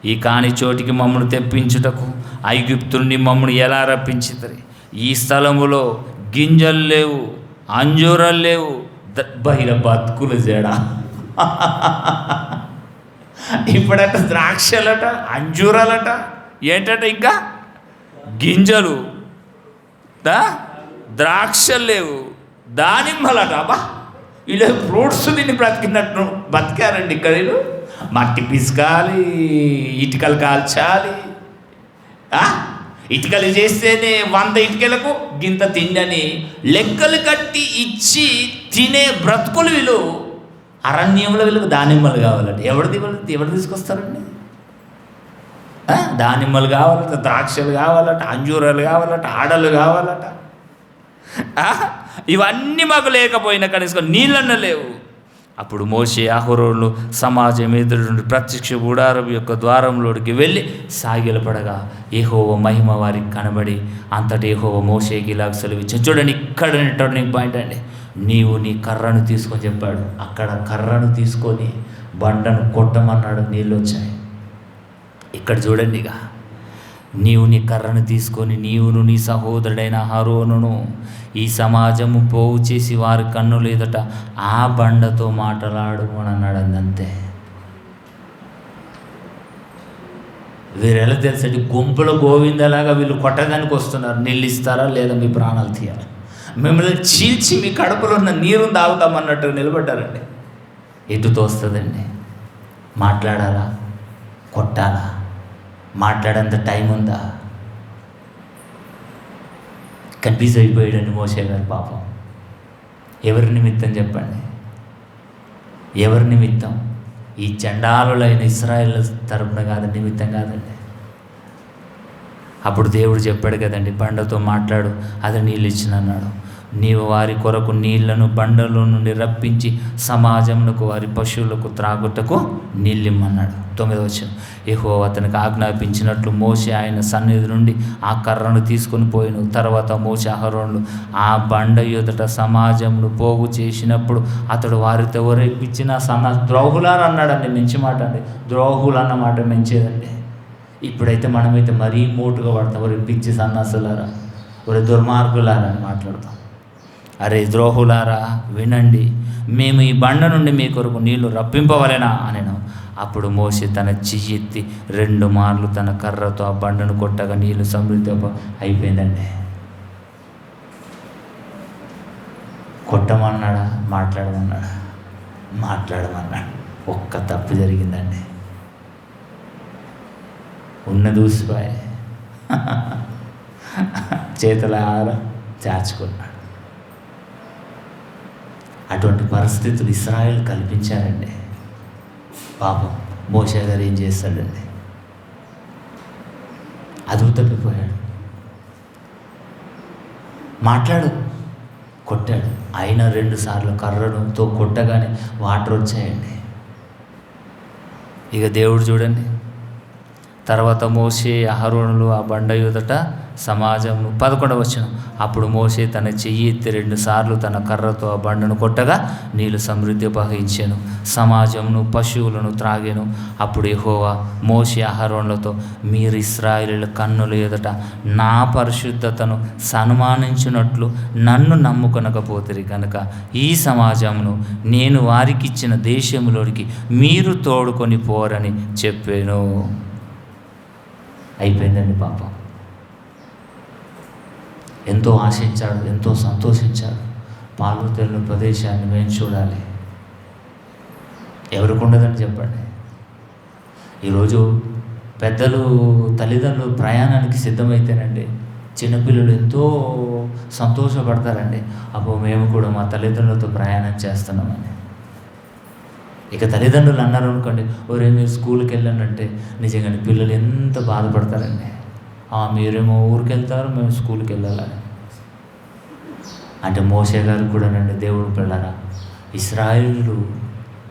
ఈ కాని చోటికి మమ్మల్ని తెప్పించుటకు ఐగుప్తుని మమ్మల్ని ఎలా రప్పించితరి? ఈ స్థలములో గింజలు లేవు, అంజూరాలు లేవు, బహిర బతుకులు జడా. ఇప్పుడట ద్రాక్షలట, అంజూరాలట, ఏంటట, ఇంకా గింజలు, ద్రాక్షలు లేవు, దానిమ్మలట. ఇలా ఫ్రూట్స్ తిని బ్రతికినట్టు బతికారండి ఇక్కడ. మట్టి పిసకాలి, ఇటుకలు కాల్చాలి, ఇటుకలు చేస్తేనే 100 ఇటుకలకు గింత తిండని లెక్కలు కట్టి ఇచ్చి తినే బ్రతుకులు వీళ్ళు. అరణ్యంలో వీళ్ళకి దానిమ్మలు కావాలట. ఎవరు తీసుకొస్తారండి? దానిమ్మలు కావాలట, ద్రాక్షలు కావాలట, అంజూరాలు కావాలట, ఆడలు కావాలట. ఇవన్నీ మాకు లేకపోయినా కనీసం నీళ్ళన్న లేవు. అప్పుడు మోషే, అహరోను సమాజం ఎదురు నుండి ప్రత్యక్ష గుడారం యొక్క ద్వారంలోకి వెళ్ళి సాగిలపడగా యెహోవా మహిమ వారికి కనబడి అంతటి యెహోవా మోషేకి ఇలాగ సెలవిచ్చాడు. చూడండి, ఇక్కడ టర్నింగ్ పాయింట్ అండి. నీవు నీ కర్రను తీసుకొని చెప్పాడు. అక్కడ కర్రను తీసుకొని బండను కొట్టమన్నాడు, నీళ్ళు వచ్చాయి. ఇక్కడ చూడండి, ఇక నీవు నీ కర్రను తీసుకొని నీవును నీ సహోదరుడైన అహరోనును ఈ సమాజము పోగు చేసి వారి కన్నులు ఎదుట ఆ బండతో మాట్లాడు అని అన్నాడు. అంతే. వీరెలా తెలుసండి? గుంపుల గోవిందలాగా వీళ్ళు కొట్టడానికి వస్తున్నారు. నీళ్ళు ఇస్తారా లేదా మీ ప్రాణాలు తీయాలి, మిమ్మల్ని చీల్చి మీ కడుపులో ఉన్న నీరు తాగుతామన్నట్టు నిలబడ్డారండి. ఎటు తోస్తుందండి? మాట్లాడాలా, కొట్టాలా? మాట్లాడేంత టైం ఉందా? కన్ఫ్యూజ్ అయిపోయాడండి మోషే గారు పాపం. ఎవరి నిమిత్తం చెప్పండి? ఎవరి నిమిత్తం? ఈ చండాలులైన ఇశ్రాయేల్ తరపున కాదు, నిమిత్తం కాదండి. అప్పుడు దేవుడు చెప్పాడు కదండి, బండతో మాట్లాడు, అది నీళ్ళు ఇచ్చిన అన్నాడు. నీవు వారి కొరకు నీళ్లను బండలో నుండి రప్పించి సమాజమునకు వారి పశువులకు త్రాగుటకు నీళ్ళిమ్మన్నాడు. 9వ వచనం, యెహోవా అతనికి ఆజ్ఞాపించినట్లు మోషే ఆయన సన్నిధి నుండి ఆ కర్రను తీసుకొని పోయిన తర్వాత మోషే అహరోనులు ఆ బండ ఎదుట సమాజమును పోగు చేసినప్పుడు అతడు వారితో ఎవరెప్పించిన ద్రోహులారా అన్నాడండి. మంచి మాట అండి, ద్రోహులు అన్న మాట మంచిదండి. ఇప్పుడైతే మనమైతే మరీ మోటుగా పడతాం, ఒరే పిచ్చి సన్నాసులారా, ఒరే దుర్మార్గులారా అని మాట్లాడతాం. అరే ద్రోహులారా వినండి, మేము ఈ బండ నుండి మీ కొరకు నీళ్లు రప్పింపవలెనా అనెను. అప్పుడు మోషే తన చెయ్యెత్తి 2 మార్లు తన కర్రతో ఆ బండను కొట్టగా నీళ్లు సమృద్ధి అయిపోయిందండి. కొట్టమన్నాడా? మాట్లాడమన్నాడా? మాట్లాడమన్నాడు. ఒక్క తప్పు జరిగిందండి, ఉన్న దూసిపాయే చేతుల చాచుకున్నాడు. అటువంటి పరిస్థితులు ఇశ్రాయేల్ కల్పించారండి. పాపం మోషే గారు ఏం చేస్తాడండి? అదుపు తప్పిపోయాడు. మాట్లాడు. కొట్టాడు. అయినా 2 సార్లు కర్రతో కొట్టగానే వాటర్ వచ్చాయండి. ఇక దేవుడు చూడండి, తర్వాత మోషే అహరోనులు ఆ బండ ఎదుట సమాజంను 11వ వచనం. అప్పుడు మోషే తన చెయ్యి ఎత్తి 2 సార్లు తన కర్రతో ఆ బండను కొట్టగా నీళ్లు సమృద్ధి ప్రవహించెను, సమాజంను పశువులను త్రాగెను. అప్పుడు యెహోవా మోషే అహరోనులతో, మీరు ఇశ్రాయేలీయుల కన్నుల ఎదుట నా పరిశుద్ధతను సన్మానించినట్లు నన్ను నమ్ముకొనకపోతిరి కనుక ఈ సమాజమును నేను వారికిచ్చిన దేశంలోనికి మీరు తోడుకొని పోరని చెప్పాను. అయిపోయిందండి పాపం. ఎంతో ఆశించాడు, ఎంతో సంతోషించాడు. పాలు తెల్లని ప్రదేశాన్ని మేము చూడాలి. ఎవరికి ఉండదని చెప్పండి. ఈరోజు పెద్దలు తల్లిదండ్రులు ప్రయాణానికి సిద్ధమైతేనండి చిన్నపిల్లలు ఎంతో సంతోషపడతారండి. అప్పుడు మేము కూడా మా తల్లిదండ్రులతో ప్రయాణం చేస్తున్నామని. ఇక తల్లిదండ్రులు అన్నారు అనుకోండి, ఒరే మీరు స్కూల్కి వెళ్ళానంటే నిజంగానే పిల్లలు ఎంత బాధపడతారండి. మీరేమో ఊరికి వెళ్తారు, మేము స్కూల్కి వెళ్ళాలని. అంటే మోషే గారు కూడానండి, దేవుడు పిల్లరా, ఇశ్రాయేలీయులు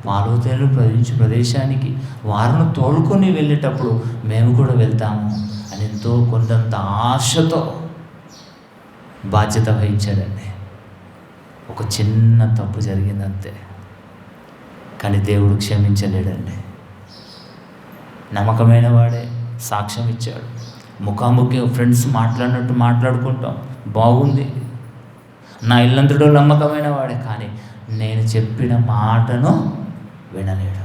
పాలు తేనెలు ప్రవహించే ప్రదేశానికి వారిని తోలుకొని వెళ్ళేటప్పుడు మేము కూడా వెళ్తాము అని ఎంతో కొండంత ఆశతో బాధ్యత వహించాడండి. ఒక చిన్న తప్పు జరిగిందంతే, కానీ దేవుడు క్షమించలేడండి. నమ్మకమైన వాడే సాక్ష్యం ఇచ్చాడు. ముఖాముఖి ఫ్రెండ్స్ మాట్లాడినట్టు మాట్లాడుకుంటాం, బాగుంది. నా ఇల్లంతటో నమ్మకమైన వాడే, కానీ నేను చెప్పిన మాటను వినలేడు.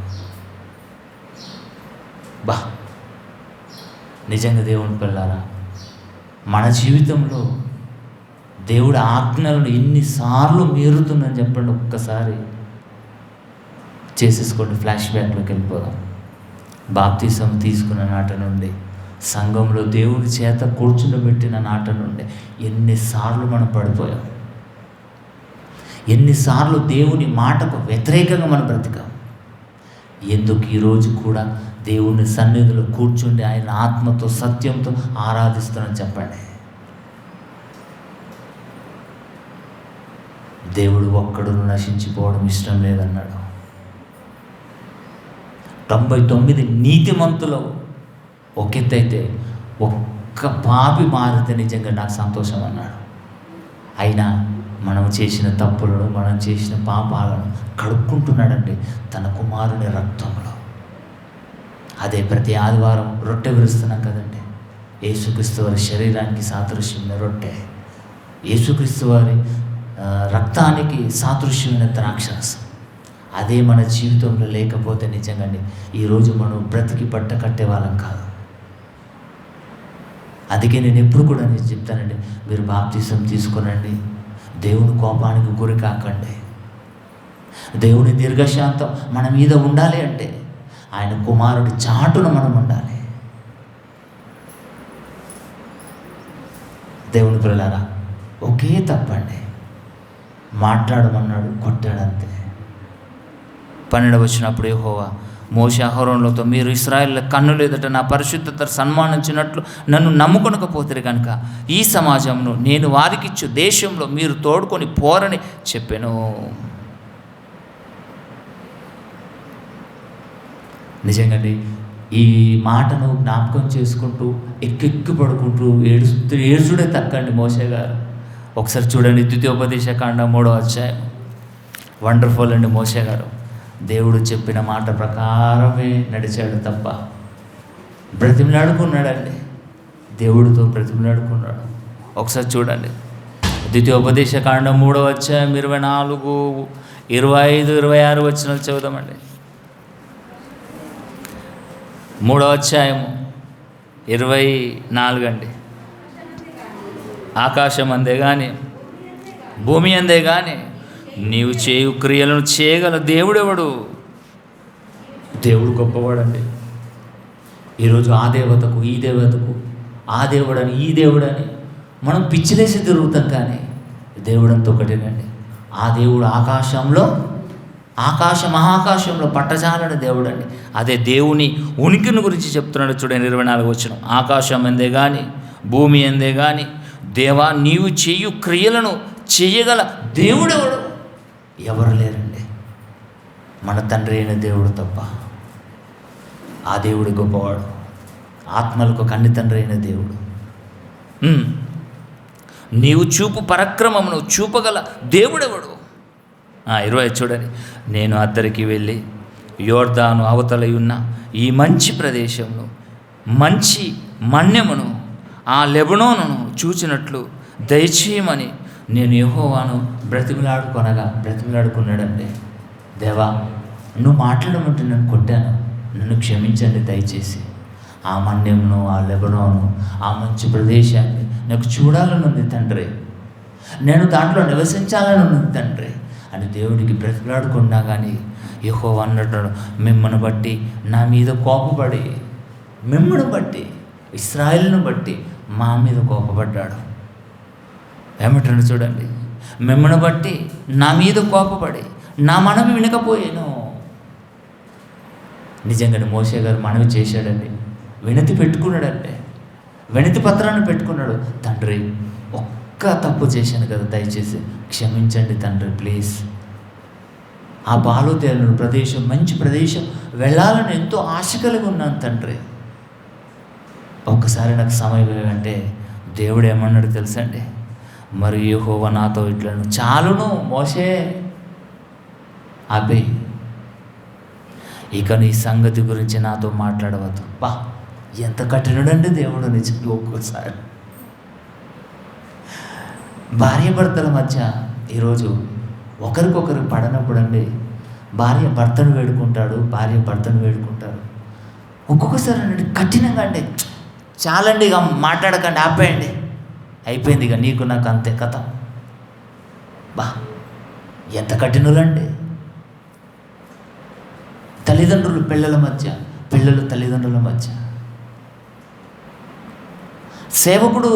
నిజంగా దేవుని పిల్లారా, మన జీవితంలో దేవుడి ఆజ్ఞలను ఎన్నిసార్లు మీరుతుందని చెప్పండి. ఒక్కసారి చేసేసుకోండి, ఫ్లాష్ బ్యాక్లోకి వెళ్ళిపోదాం. బాప్తిసం తీసుకున్న నాట నుండి, సంఘంలో దేవుని చేత కూర్చుండబెట్టిన నాట నుండి ఎన్నిసార్లు మనం పడిపోయాం, ఎన్నిసార్లు దేవుని మాటకు వ్యతిరేకంగా మనం బ్రతికాం. ఎందుకు ఈరోజు కూడా దేవుని సన్నిధిలో కూర్చుండి ఆయన ఆత్మతో సత్యంతో ఆరాధిస్తున్నాను చెప్పండి. దేవుడు ఒక్కడును నశించిపోవడం ఇష్టం లేదన్నాడు. 99 నీతిమంతులు ఒక ఎత్తైతే ఒక్క పాపి మారితే నిజంగా నాకు సంతోషం అన్నాడు. అయినా మనం చేసిన తప్పులను, మనం చేసిన పాపాలను కడుక్కుంటున్నాడండి తన కుమారుని రక్తంలో. అదే ప్రతి ఆదివారం రొట్టె విరుస్తున్నాం కదండి. యేసుక్రీస్తు వారి శరీరానికి సాదృశ్యమైన రొట్టె, యేసుక్రీస్తు వారి రక్తానికి సాదృశ్యమైన ద్రాక్షరసం. అదే మన జీవితంలో లేకపోతే నిజంగానే ఈరోజు మనం బ్రతికి పట్ట కట్టే వాళ్ళం కాదు. అందుకే నేను ఎప్పుడు కూడా నేను చెప్తానండి, మీరు బాప్తిసం తీసుకునండి, దేవుని కోపానికి గురి కాకండి. దేవుని దీర్ఘశాంతం మన మీద ఉండాలి అంటే ఆయన కుమారుడి చాటున మనం ఉండాలి. దేవుని పిల్లలారా, ఒకే తప్పండి, మాట్లాడమన్నాడు, కొట్టాడంతే. 12వ వచనప్పుడు యెహోవా మోషే అహరోనులతో, మీరు ఇశ్రాయేలీయుల కన్నుల ఎదుట నా పరిశుద్ధత సన్మానించినట్లు నన్ను నమ్ముకొనకపోతే కనుక ఈ సమాజంను నేను వారికిచ్చు దేశంలో మీరు తోడుకొని పోరని చెప్పాను. నిజంగానే ఈ మాటను జ్ఞాపకం చేసుకుంటూ ఎక్కెక్కి పడుకుంటూ ఏడుచుడే తక్కండి మోషే గారు. ఒకసారి చూడండి, ద్వితీయోపదేశకాండం 3వ అధ్యాయం. వండర్ఫుల్ అండి మోషే గారు. దేవుడు చెప్పిన మాట ప్రకారమే నడిచాడు తప్ప బ్రతిమలాడుకున్నాడండి, దేవుడితో బ్రతిమలాడుకున్నాడు. ఒకసారి చూడండి, ద్వితీయోపదేశకాండం 3వ అధ్యాయం 24, 25, 26 వచనాలు చదువుదామండి. 3వ అధ్యాయము 24 అండి. ఆకాశం అందే కానీ భూమి అందే కానీ నీవు చేయు క్రియలను చేయగల దేవుడెవడు? దేవుడు గొప్పవాడండి. ఈరోజు ఆ దేవతకు ఈ దేవతకు, ఆ దేవుడని ఈ దేవుడని మనం పిచ్చిలేసి తిరుగుతాం, కానీ దేవుడంతా ఒకటేనండి. ఆ దేవుడు మహాకాశంలో పట్టజాలని దేవుడు అండి. అదే దేవుని ఉనికిని గురించి చెప్తున్నాడు చూడండి. 24 వచనం. ఆకాశం ఎందే కానీ భూమి ఎందే కానీ దేవా, నీవు చేయు క్రియలను చేయగల దేవుడెవడు? ఎవరు లేరండి, మన తండ్రి అయిన దేవుడు తప్ప. ఆ దేవుడు గొప్పవాడు, ఆత్మలకు కన్ని తండ్రి అయిన దేవుడు. నీవు చూపు పరాక్రమమును చూపగల దేవుడెవడు? 20 చూడండి. నేను అద్దరికి వెళ్ళి యోర్దాను అవతల ఉన్న ఈ మంచి ప్రదేశమును, మంచి మన్యమును, ఆ లెబనోనును చూచినట్లు దయచేయమని నేను యెహోవాను బ్రతిమిలాడుకున్నాడండి. దేవా, నువ్వు మాట్లాడమంటే నేను కొట్టాను, నన్ను క్షమించండి దయచేసి. ఆ మన్యంను, ఆ లెబనోను, ఆ మంచి ప్రదేశాన్ని నాకు చూడాలని ఉంది తండ్రి, నేను దాంట్లో నివసించాలని ఉంది తండ్రి అని దేవుడికి బ్రతిలాడుకున్నా కానీ యెహోవా అన్నట్టు మిమ్మల్ని బట్టి నా మీద కోపపడి, మిమ్మల్ని బట్టి, ఇశ్రాయేలును బట్టి మా మీద కోపపడ్డాడు. ఏమంటాడు చూడండి, మిమ్మల్ని బట్టి నా మీద కోపపడి నా మనవి వినకపోయాను. నిజంగానే మోషే గారు మనవి చేశాడండి, వినతి పెట్టుకున్నాడంటే, వినతి పత్రాన్ని పెట్టుకున్నాడు. తండ్రి, ఒక్క తప్పు చేశాను కదా, దయచేసి క్షమించండి తండ్రి, ప్లీజ్. ఆ బాలోతేలు ప్రదేశం, మంచి ప్రదేశం వెళ్ళాలని ఎంతో ఆశ కలిగి ఉన్నాను తండ్రి, ఒక్కసారి నాకు సమయం అంటే దేవుడు ఏమన్నాడు తెలుసండి, మరి యెహోవా నాతో ఇట్లను, చాలును మోషే, ఆపే, ఇక నీ సంగతి గురించి నాతో మాట్లాడవద్దు. బా, ఎంత కఠినుడండి దేవుడు నిజంగా. ఒక్కోసారి భార్యాభర్తల మధ్య ఈరోజు ఒకరికొకరు పడనప్పుడు అండి, భార్య భర్తను వేడుకుంటాడు, భార్య భర్తను వేడుకుంటారు. ఒక్కొక్కసారి అండి కఠినంగా అండి, చాలండి ఇక మాట్లాడకండి, ఆపేయండి, అయిపోయింది ఇక నీకు నాకు అంతే కథ. బా, ఎంత కఠినులండి. తల్లిదండ్రులు పిల్లల మధ్య, పిల్లలు తల్లిదండ్రుల మధ్య, సేవకుడు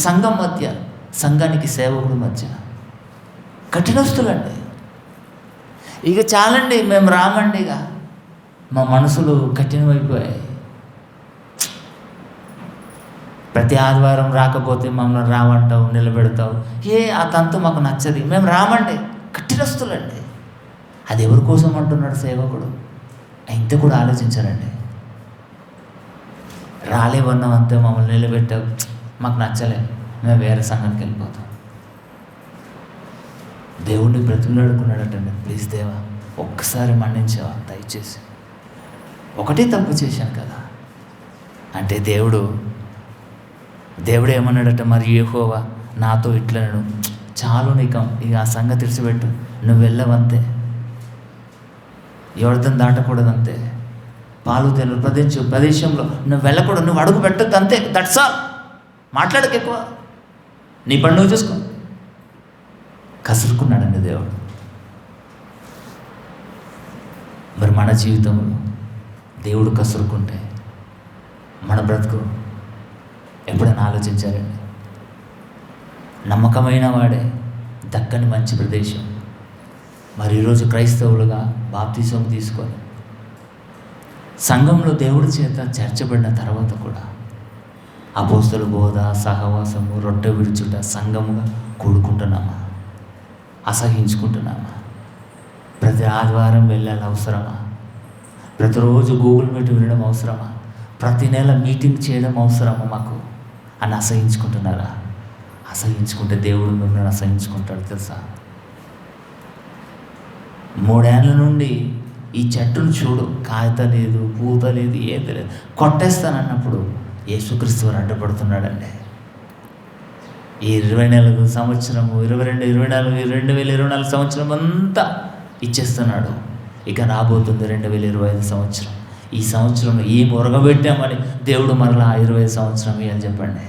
సంఘం మధ్య, సంఘానికి సేవకుడు మధ్య కఠినస్తులండి. ఇక చాలండి, మేము రామండి, ఇక మా మనసులు కఠినమైపోయాయి. ప్రతి ఆదివారం రాకపోతే మమ్మల్ని రావంటావు, నిలబెడతావు, ఆ తంతు మాకు నచ్చది, మేము రామండి. కఠినస్తులండి. అది ఎవరి కోసం అంటున్నాడు సేవకుడు? ఇంత కూడా ఆలోచించారండి. రాలేవన్నాం అంతే, మమ్మల్ని నిలబెట్టావు, మాకు నచ్చలే, మేము వేరే సంఘానికి వెళ్ళిపోతాం. దేవుణ్ణి బ్రతిమలాడుకున్నాడటండి, ప్లీజ్ దేవా ఒక్కసారి మన్నించావా దయచేసి, ఒకటే తప్పు చేశాను కదా అంటే దేవుడు ఏమన్నాడట, మరి యెహోవా నాతో ఇట్లనను, చాలు నీకు ఇక ఆ సంగతి తెరిచిపెట్టు, నువ్వు వెళ్ళవంతే, యోర్దాను దాటకూడదంతే, బాలోతేలు ప్రదేశంలో నువ్వు వెళ్ళకూడదు, నువ్వు అడుగు పెట్టద్దు అంతే, దట్స్ ఆల్, మాట్లాడక ఎక్కువ, నీ పని నువ్వు చూసుకో. కసురుకున్నాడండి దేవుడు. మరి మన జీవితంలో దేవుడు కసురుకుంటే మన బ్రతుకు ఎప్పుడైనా ఆలోచించారండి? నమ్మకమైన వాడే దక్కని మంచి ప్రదేశం. మరి ఈరోజు క్రైస్తవులుగా బాప్తిసం తీసుకొని సంఘంలో దేవుడి చేత చేర్చబడిన తర్వాత కూడా అపోస్తల బోధ, సహవాసము, రొట్టె విరుచుట, సంఘముగా కూడుకుంటున్నామా? అసహించుకుంటున్నామా? ప్రతి ఆదివారం వెళ్ళాలి అవసరమా? ప్రతిరోజు గూగుల్ మీట్ వినడం అవసరమా? ప్రతి నెల మీటింగ్ చేయడం అవసరమా మాకు అని అసహించుకుంటున్నారా? అసహించుకుంటే దేవుడు మిమ్మల్ని అసహించుకుంటాడు తెలుసా? 3 ఏళ్ళ నుండి ఈ చెట్టును చూడు, కాయత లేదు, పూత లేదు, ఏది లేదు, కొట్టేస్తానన్నప్పుడు యేసుక్రీస్తు వారు అడ్డుపడుతున్నాడండి. ఈ 24 సంవత్సరము, 22, 24, 2024 సంవత్సరం అంతా ఇచ్చేస్తున్నాడు. ఇక రాబోతుంది 2025 సంవత్సరం. ఈ సంవత్సరంలో ఏం ఒరగబెట్టామని దేవుడు మరలా 25 సంవత్సరం ఇవ్వాలి చెప్పండి.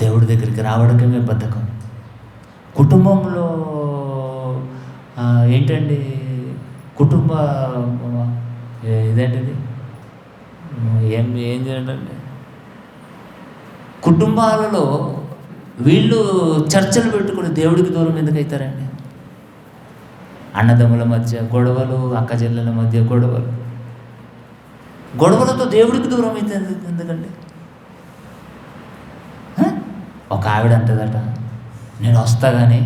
దేవుడి దగ్గరికి రావడమే బద్ధకం. కుటుంబంలో ఏంటండి, కుటుంబ ఇదేంటిది ఏం చేయండి, కుటుంబాలలో వీళ్ళు చర్చలు పెట్టుకుని దేవుడికి దూరం ఎందుకు అవుతారండి? అన్నదమ్ముల మధ్య గొడవలు, అక్క చెల్లెల మధ్య గొడవలతో దేవుడికి దూరం అయితే ఎందుకండి? ఒక ఆవిడ అంటదట, నేను వస్తా కానీ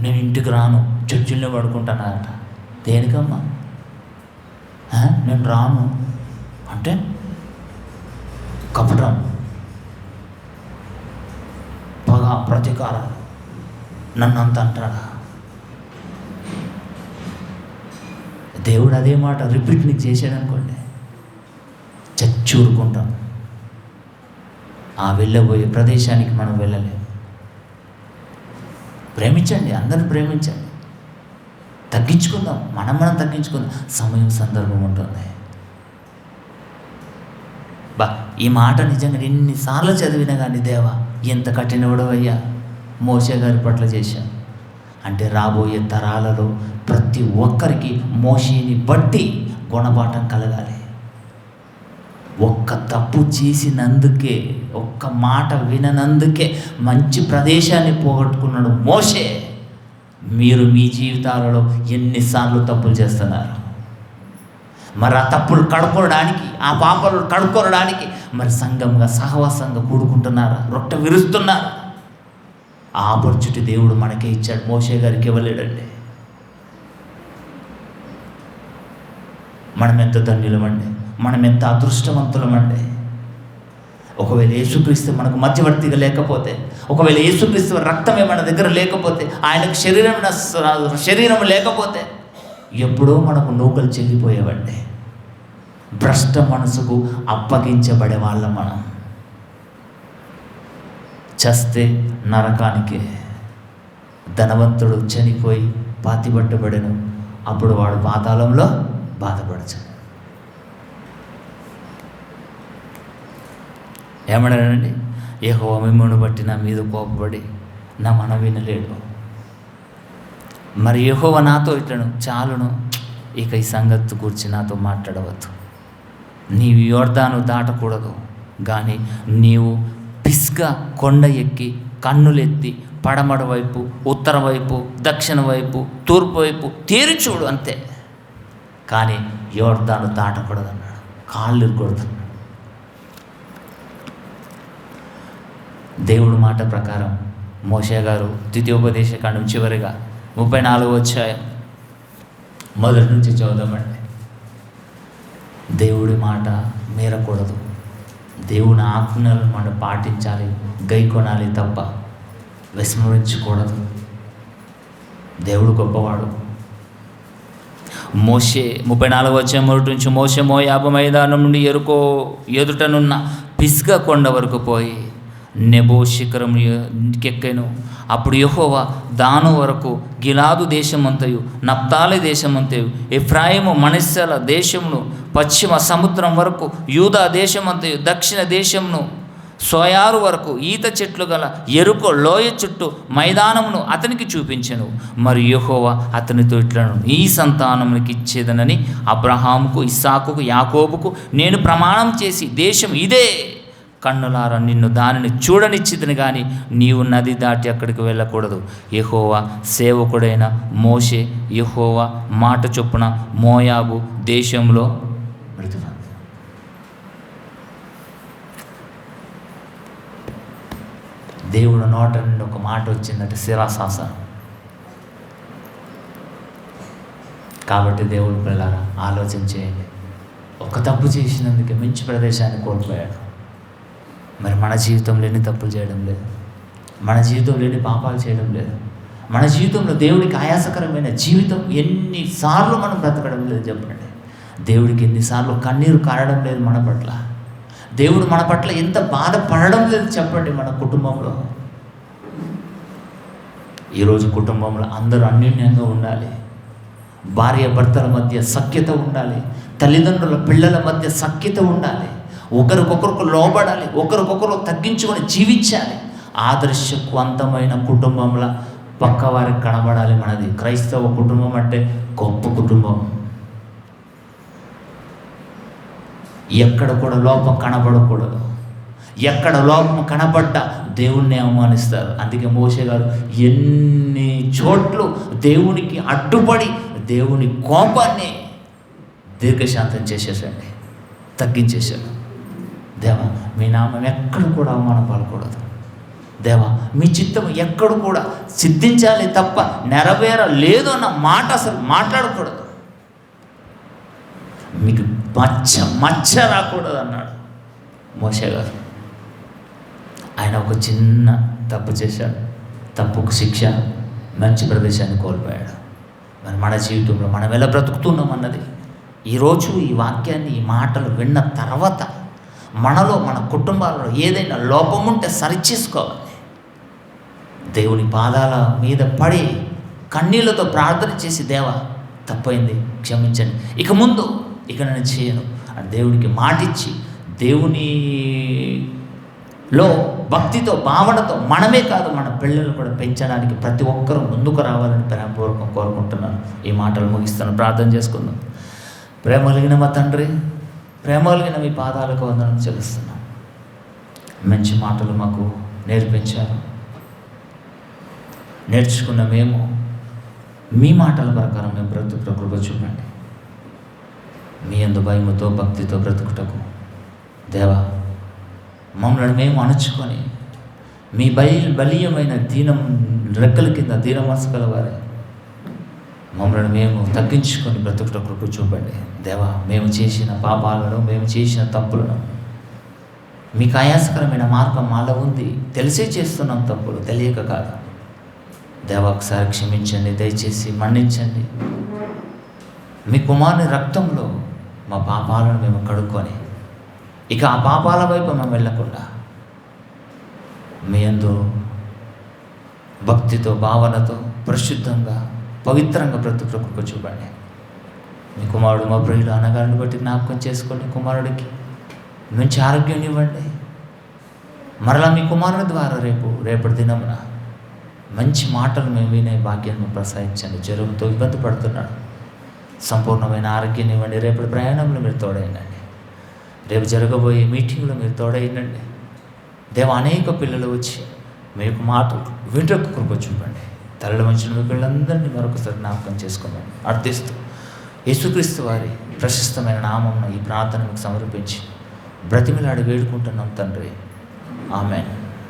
నేను ఇంటికి రాను, చర్చిల్ని పడుకుంటానట. దేనికమ్మా? నేను రాను అంటే కపటం, పగ, ప్రతీకారం, నన్ను అంత అంటాడా? దేవుడు అదే మాట రిపీట్ నీకు చేశాడనుకోండి, చచ్చి ఊరుకుంటాం. ఆ వెళ్ళబోయే ప్రదేశానికి మనం వెళ్ళలేము. ప్రేమించండి, అందరిని ప్రేమించండి, తగ్గించుకుందాం, మనం తగ్గించుకుందాం. సమయం సందర్భం ఉంటుంది. ఈ మాట నిజంగా ఎన్నిసార్లు చదివినా కానీ, దేవా ఎంత కఠినవాడవయ్యా మోషే గారి పట్ల చేశాం అంటే, రాబోయే తరాలలో ప్రతి ఒక్కరికి మోషేని బట్టి గుణపాఠం కలగాలి. ఒక్క తప్పు చేసినందుకే, ఒక్క మాట విననందుకే మంచి ప్రదేశాన్ని పోగొట్టుకున్నాడు మోషే. మీరు మీ జీవితాలలో ఎన్నిసార్లు తప్పులు చేస్తున్నారు? మరి ఆ తప్పులు కడుక్కోవడానికి, ఆ పాపాలు కడుక్కోవడానికి మరి సంఘంగా, సహవాసంగా కూడుకుంటున్నారా? రొట్టె విరుస్తున్నారా? ఆ ఆపర్చునిటీ దేవుడు మనకే ఇచ్చాడు, మోషే గారికి ఇవ్వలేడండి. మనం ఎంత ధన్యులమండి, మనం ఎంత అదృష్టవంతులమండి. ఒకవేళ యేసుక్రీస్తు మనకు మధ్యవర్తిగా లేకపోతే, ఒకవేళ యేసుక్రీస్తు రక్తమే మన దగ్గర లేకపోతే, ఆయనకు శరీరం లేకపోతే ఎప్పుడో మనకు నూకలు చెల్లిపోయేవండి. భ్రష్ట మనసుకు అప్పగించబడే వాళ్ళం మనం. చస్తే నరకానికి. ధనవంతుడు చనిపోయి పాతిపట్టబడెను, అప్పుడు వాడు పాతాళంలో బాధపడచాడు. ఏమన్నాడండి? యెహోవా మిమ్మును బట్టి నా మీద కోపపడి నా మన వినలేడు. మరి యెహోవా నాతో ఇట్లను, చాలును, ఇక ఈ సంగతి గురించి నాతో మాట్లాడవద్దు. నీవు యోర్దాను దాటకూడదు, కానీ నీవు పిస్గా కొండ ఎక్కి కన్నులెత్తి పడమడ వైపు, ఉత్తర వైపు, దక్షిణ వైపు, తూర్పు వైపు తేరి చూడు అంతే. కానీ యోర్దాను దాటకూడదు అన్నాడు, కాళ్ళు ఇరకూడదు. దేవుడి మాట ప్రకారం మోషే గారు ద్వితీయోపదేశకాండం చివరిగా 34వ అధ్యాయం మొదటి నుంచి చదువుదామండి. దేవుడి మాట మీరకూడదు, దేవుని ఆజ్ఞలను మనం పాటించాలి, గైకొనాలి తప్ప విస్మరించకూడదు. దేవుడు గొప్పవాడు. మోషే 34వ అధ్యాయం మొదటి నుంచి, మోషే మోయాబు మైదానం నుండి ఎరుకో ఎదుటనున్న పిస్గా కొండ వరకు పోయి నెబో శిఖరం ఎక్కెను. అప్పుడు యెహోవా దాను వరకు గిలాదు దేశమంతయు, నప్తాలి దేశమంతయు, ఎఫ్రాయిము మనస్సల దేశమును, పశ్చిమ సముద్రం వరకు యూదా దేశమంతయు, దక్షిణ దేశమును, సోయారు వరకు ఈత చెట్లు గల ఎరుకో లోయ చుట్టూ మైదానమును అతనికి చూపించెను. మరి యెహోవా అతనితో ఇట్లను, ఈ సంతానమునికి ఇచ్చేదనని అబ్రహాముకు, ఇస్సాకుకు, యాకోబుకు నేను ప్రమాణం చేసి దేశం ఇదే, కన్నులారా నిన్ను దానిని చూడనిచ్చిదని, కానీ నీవు నది దాటి అక్కడికి వెళ్ళకూడదు. యెహోవా సేవకుడైన మోషే యెహోవా మాట చొప్పున మోయాబు దేశంలో బ్రతుకు. దేవుడు నోట నుండి ఒక మాట వచ్చిందంటే శిలాశాసనం. కాబట్టి దేవుడు పిల్లలారా ఆలోచన చేయండి. ఒక తప్పు చేసినందుకే మంచి ప్రదేశాన్ని కోల్పోయాడు. మరి మన జీవితంలో ఎన్ని తప్పులు చేయడం లేదు, మన జీవితంలో ఎన్ని పాపాలు చేయడం లేదు, మన జీవితంలో దేవుడికి ఆయాసకరమైన జీవితం ఎన్నిసార్లు మనం బ్రతకడం లేదు చెప్పండి. దేవుడికి ఎన్నిసార్లు కన్నీరు కారడం లేదు మన పట్ల, దేవుడు మన పట్ల ఎంత బాధపడడం లేదు చెప్పండి. మన కుటుంబంలో ఈరోజు కుటుంబంలో అందరూ అన్యోన్యంగా ఉండాలి, భార్య భర్తల మధ్య సఖ్యత ఉండాలి, తల్లిదండ్రుల పిల్లల మధ్య సఖ్యత ఉండాలి, ఒకరికొకరికి లోబడాలి, ఒకరికొకరు తగ్గించుకొని జీవించాలి. ఆదర్శవంతమైన కుటుంబంలో పక్కవారికి కనబడాలి. మనది క్రైస్తవ కుటుంబం అంటే గొప్ప కుటుంబం. ఎక్కడ కూడా లోపం కనబడకూడదు. ఎక్కడ లోపం కనబడ్డా దేవుణ్ణి అవమానిస్తారు. అందుకే మోషే గారు ఎన్ని చోట్లు దేవునికి అడ్డుపడి దేవుని కోపాన్ని దీర్ఘశాంతం చేసేసండి, తగ్గించేశాడు. దేవా మీ నామం ఎక్కడ కూడా అవమానపడకూడదు, దేవా మీ చిత్తం ఎక్కడ కూడా సిద్ధించాలి తప్ప నెరవేరలేదు అన్న మాట అసలు మాట్లాడకూడదు. మీకు మచ్చ రాకూడదు అన్నాడు మోషే గారు. ఆయన ఒక చిన్న తప్పు చేశాడు, తప్పుకు శిక్ష, మంచి ప్రదేశాన్ని కోల్పోయాడు. మరి మన జీవితంలో మనం ఎలా బ్రతుకుతున్నాం అన్నది ఈరోజు ఈ వాక్యాన్ని, ఈ మాటలు విన్న తర్వాత మనలో, మన కుటుంబాలలో ఏదైనా లోపం ఉంటే సరిచేసుకోవాలి. దేవుని పాదాల మీద పడి కన్నీళ్లతో ప్రార్థన చేసి, దేవా తప్పైంది క్షమించండి, ఇక ముందు ఇక నేను చేయను అని దేవునికి మాటిచ్చి, దేవునిలో భక్తితో, భావనతో మనమే కాదు మన పిల్లలు కూడా పెంచడానికి ప్రతి ఒక్కరూ ముందుకు రావాలని ప్రేమపూర్వకం కోరుకుంటున్నాను. ఈ మాటలు ముగిస్తాను, ప్రార్థన చేసుకుందాం. ప్రేమ కలిగిన మా తండ్రి, ప్రేమ కలిగిన మీ పాదాలకు వందనం చెల్లిస్తున్నాం. మంచి మాటలు మాకు నేర్పించారు. నేర్చుకున్న మేము మీ మాటల ప్రకారం మేము బ్రతుకుట కృప చూపండి. మీ యందు భయముతో, భక్తితో బ్రతుకుటకు దేవా మమ్మల్ని మేము అణుచుకొని మీ బలీయమైన దీనం రెక్కల కింద దీన మనసు గలవారే మమ్మల్ని మేము తగ్గించుకొని బ్రతుకుట కృప చూపండి. దేవా మేము చేసిన పాపాలను, మేము చేసిన తప్పులను, మీకు ఆయాసకరమైన మార్గం మాలో ఉంది, తెలిసే చేస్తున్నాం తప్పులు, తెలియక కాదు. దేవా ఒకసారి క్షమించండి, దయచేసి మన్నించండి. మీ కుమారుని రక్తంలో మా పాపాలను మేము కడుక్కొని ఇక ఆ పాపాల వైపు మేము వెళ్ళకుండా మీ యందు భక్తితో, భావనతో, పరిశుద్ధంగా, పవిత్రంగా బ్రతుకు చూపండి. మీ కుమారుడు మా ప్రియులు అనగారిని బట్టి జ్ఞాపకం చేసుకోండి. కుమారుడికి మంచి ఆరోగ్యం ఇవ్వండి. మరలా మీ కుమారుని ద్వారా రేపటి దినమున మంచి మాటలు మేము వినే భాగ్యాన్ని ప్రసాదించండి. జ్వరంతో ఇబ్బంది పడుతున్నాడు, సంపూర్ణమైన ఆరోగ్యాన్ని ఇవ్వండి. రేపటి ప్రయాణంలో మీరు తోడైందండి. రేపు జరగబోయే మీటింగ్లో మీరు తోడైందండి. దేవ అనేక పిల్లలు వచ్చి మీకు మాటలు వింటకు కృప చూపండి. తరలి వంచిన మీ పిల్లలందరినీ మరొకసారి జ్ఞాపకం చేసుకున్నాం అర్థిస్తూ యేసుక్రీస్తు వారి ప్రశస్తమైన నామమున ఈ ప్రార్థన మీకు సమర్పించి బ్రతిమిలాడి వేడుకుంటున్నాం తండ్రి. ఆమేన్.